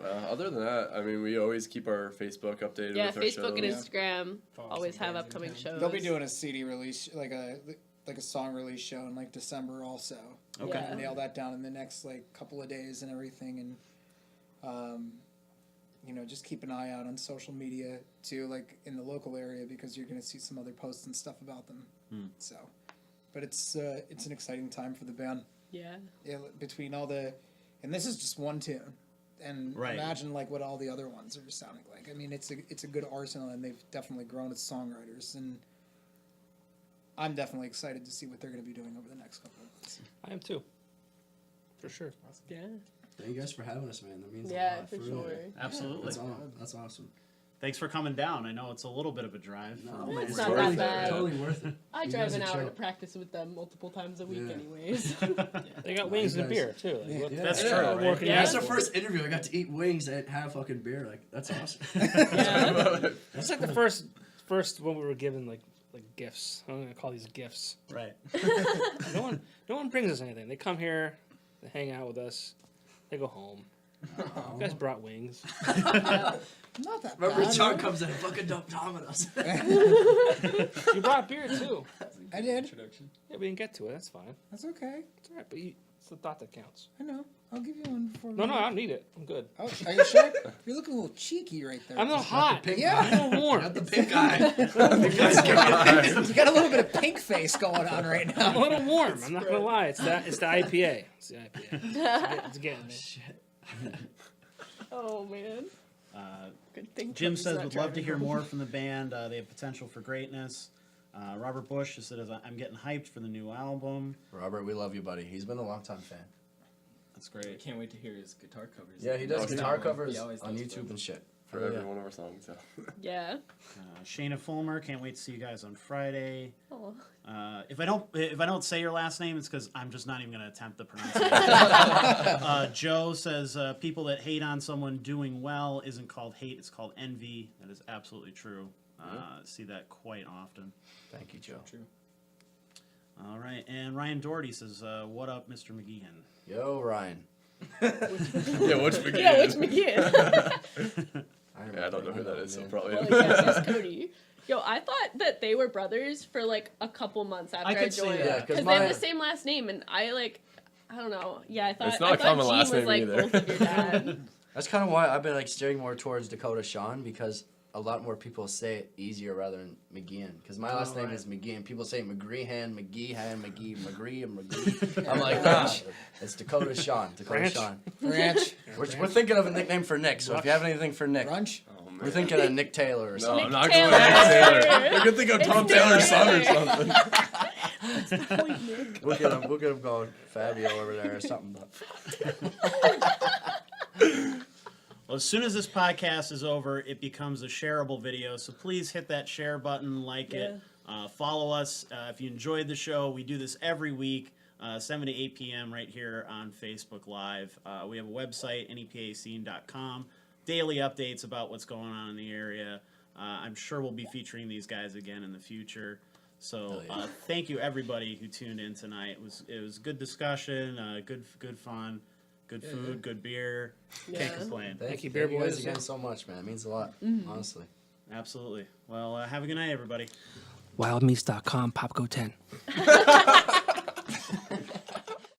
S9: yeah.
S7: Other than that, I mean, we always keep our Facebook updated
S5: Yeah,
S7: with our
S5: Facebook and
S7: shows.
S5: Instagram
S6: Follow
S5: always
S6: some
S5: have
S6: bands in
S5: upcoming
S6: town.
S5: shows.
S3: They'll be doing a CD release, like a song release show in like December also.
S1: Okay.
S5: Yeah.
S3: Nail that down in the next like couple of days and everything, and just keep an eye out on social media too, like in the local area, because you're gonna see some other posts and stuff about them. So, but it's an exciting time for the band.
S5: Yeah.
S3: Yeah, between all the, and this is just one tune, and
S1: Right.
S3: imagine like what all the other ones are sounding like. I mean, it's a good arsenal, and they've definitely grown as songwriters. And I'm definitely excited to see what they're going to be doing over the next couple of months.
S2: I am too. For sure.
S5: Yeah.
S4: Thank you guys for having us, man. That means a
S5: Yeah,
S4: lot.
S5: for
S4: real.
S5: sure.
S1: Absolutely.
S4: That's awesome.
S1: Thanks for coming down. I know it's a little bit of a drive.
S4: No,
S5: Yeah,
S4: man,
S5: it's
S4: it's
S5: not
S4: worth
S5: that
S4: it.
S5: bad.
S4: Totally worth it.
S5: I
S4: You
S5: drive
S4: guys
S5: an
S4: are
S5: hour
S4: chill.
S5: to practice with them multiple times a week,
S4: Yeah.
S5: anyways.
S2: They got
S4: Wow,
S2: wings
S4: you
S2: and
S4: guys-
S2: beer too. Like, what-
S4: Yeah.
S1: That's
S4: Yeah.
S1: true,
S2: we're
S1: right?
S2: working
S5: Yeah.
S4: That's
S2: out.
S4: the first interview. I got to eat wings and have fucking beer. Like, that's awesome.
S5: Yeah.
S2: That's like the first when we were given like gifts. I'm gonna call these gifts.
S1: Right.
S2: No one brings us anything. They come here, they hang out with us, they go home. You guys brought wings.
S3: Not that
S4: Remember,
S3: bad.
S4: John comes in and fucking Domino's.
S2: You brought beer too.
S3: I did.
S6: Introduction.
S2: Yeah, we didn't get to it. That's fine.
S3: That's okay.
S2: It's all right, but it's the thought that counts.
S3: I know. I'll give you one before.
S2: No, I don't need it. I'm good.
S3: Oh, are you sure? You're looking a little cheeky right there.
S2: I'm not hot.
S4: pink
S3: Yeah.
S2: I'm not warm.
S4: Got the pink eye. The guy's
S3: You got a little bit of pink face going on right
S2: I'm a
S3: now.
S2: little warm. I'm not gonna lie. It's the IPA. It's the IPA. It's getting me.
S5: Oh man. Good thing.
S1: Jim
S5: Cody's
S1: says
S5: not
S1: would love to
S5: driving
S1: hear
S5: home.
S1: more from the band. They have potential for greatness. Robert Bush just said, I'm getting hyped for the new album.
S9: Robert, we love you, buddy. He's been a long time fan.
S1: That's
S6: I
S1: great.
S6: can't wait to hear his guitar covers.
S9: Yeah, he does
S7: Oh,
S9: guitar
S7: yeah.
S9: covers
S6: He always
S9: on
S6: does
S9: YouTube
S6: those.
S9: and shit.
S7: For
S9: Oh,
S7: every
S9: yeah.
S7: one of our songs. Yeah.
S5: Yeah.
S1: Shayna Fulmer, can't wait to see you guys on Friday.
S5: Oh.
S1: If I don't say your last name, it's because I'm just not even going to attempt the pronunciation. Joe says people that hate on someone doing well isn't called hate; it's called envy. That is absolutely true. See that quite often.
S9: Thank you, Joe.
S6: True.
S1: All right, and Ryan Doherty says, "What up, Mr. McGeehan?"
S9: Yo, Ryan.
S7: Yeah, which McGee?
S5: Yeah, which McGeehan?
S7: Yeah, I don't know who that is, so probably
S5: Well,
S7: him.
S5: yes, it's Cody. Yo, I thought that they were brothers for like a couple months after I
S1: could see
S5: joined.
S1: that.
S9: Yeah, 'cause
S5: Because they have
S9: my-
S5: the same last name, and I don't know. Yeah, I thought
S7: It's not
S5: I
S7: a
S5: thought
S7: common
S5: Gene
S7: last
S5: was
S7: name
S5: like
S7: either.
S5: both of your dad.
S9: That's kind of why I've been like steering more towards Dakota Sean, because a lot more people say it easier rather than McGeehan. Because my last name
S1: right.
S9: is McGeehan. People say McGreehan, McGee, and McGree. I'm like, nah, it's Dakota Sean. Dakota
S2: Ranch?
S9: Sean.
S3: Ranch.
S9: We're thinking of a nickname for Nick, so if you have anything for Nick,
S3: Brunch.
S7: Oh, man.
S9: we're thinking of Nick Taylor or
S7: No,
S9: something.
S7: I'm not
S5: Taylor.
S7: going with Nick Taylor.
S5: It's
S7: I could think of Tom
S5: Nick
S7: Taylor's son or
S5: Taylor.
S7: something.
S9: We'll get him going Fabio over there or something.
S1: Well, as soon as this podcast is over, it becomes a shareable video. So please hit that share button, like it, follow us. If you enjoyed the show, we do this every week, 7 to 8 p.m. right here on Facebook Live. We have a website, nepascene.com. Daily updates about what's going on in the area. I'm sure we'll be featuring these guys again in the future. So thank you everybody who tuned in tonight. It was good discussion, good fun. Good food, good beer. Can't
S5: Yeah.
S1: complain.
S2: Thank you,
S9: Thank
S2: Beer
S9: you guys
S2: Boys.
S9: again so much, man. It means a lot, honestly.
S1: Absolutely. Well, have a good night, everybody.
S2: Wildmeats.com, Popco 10.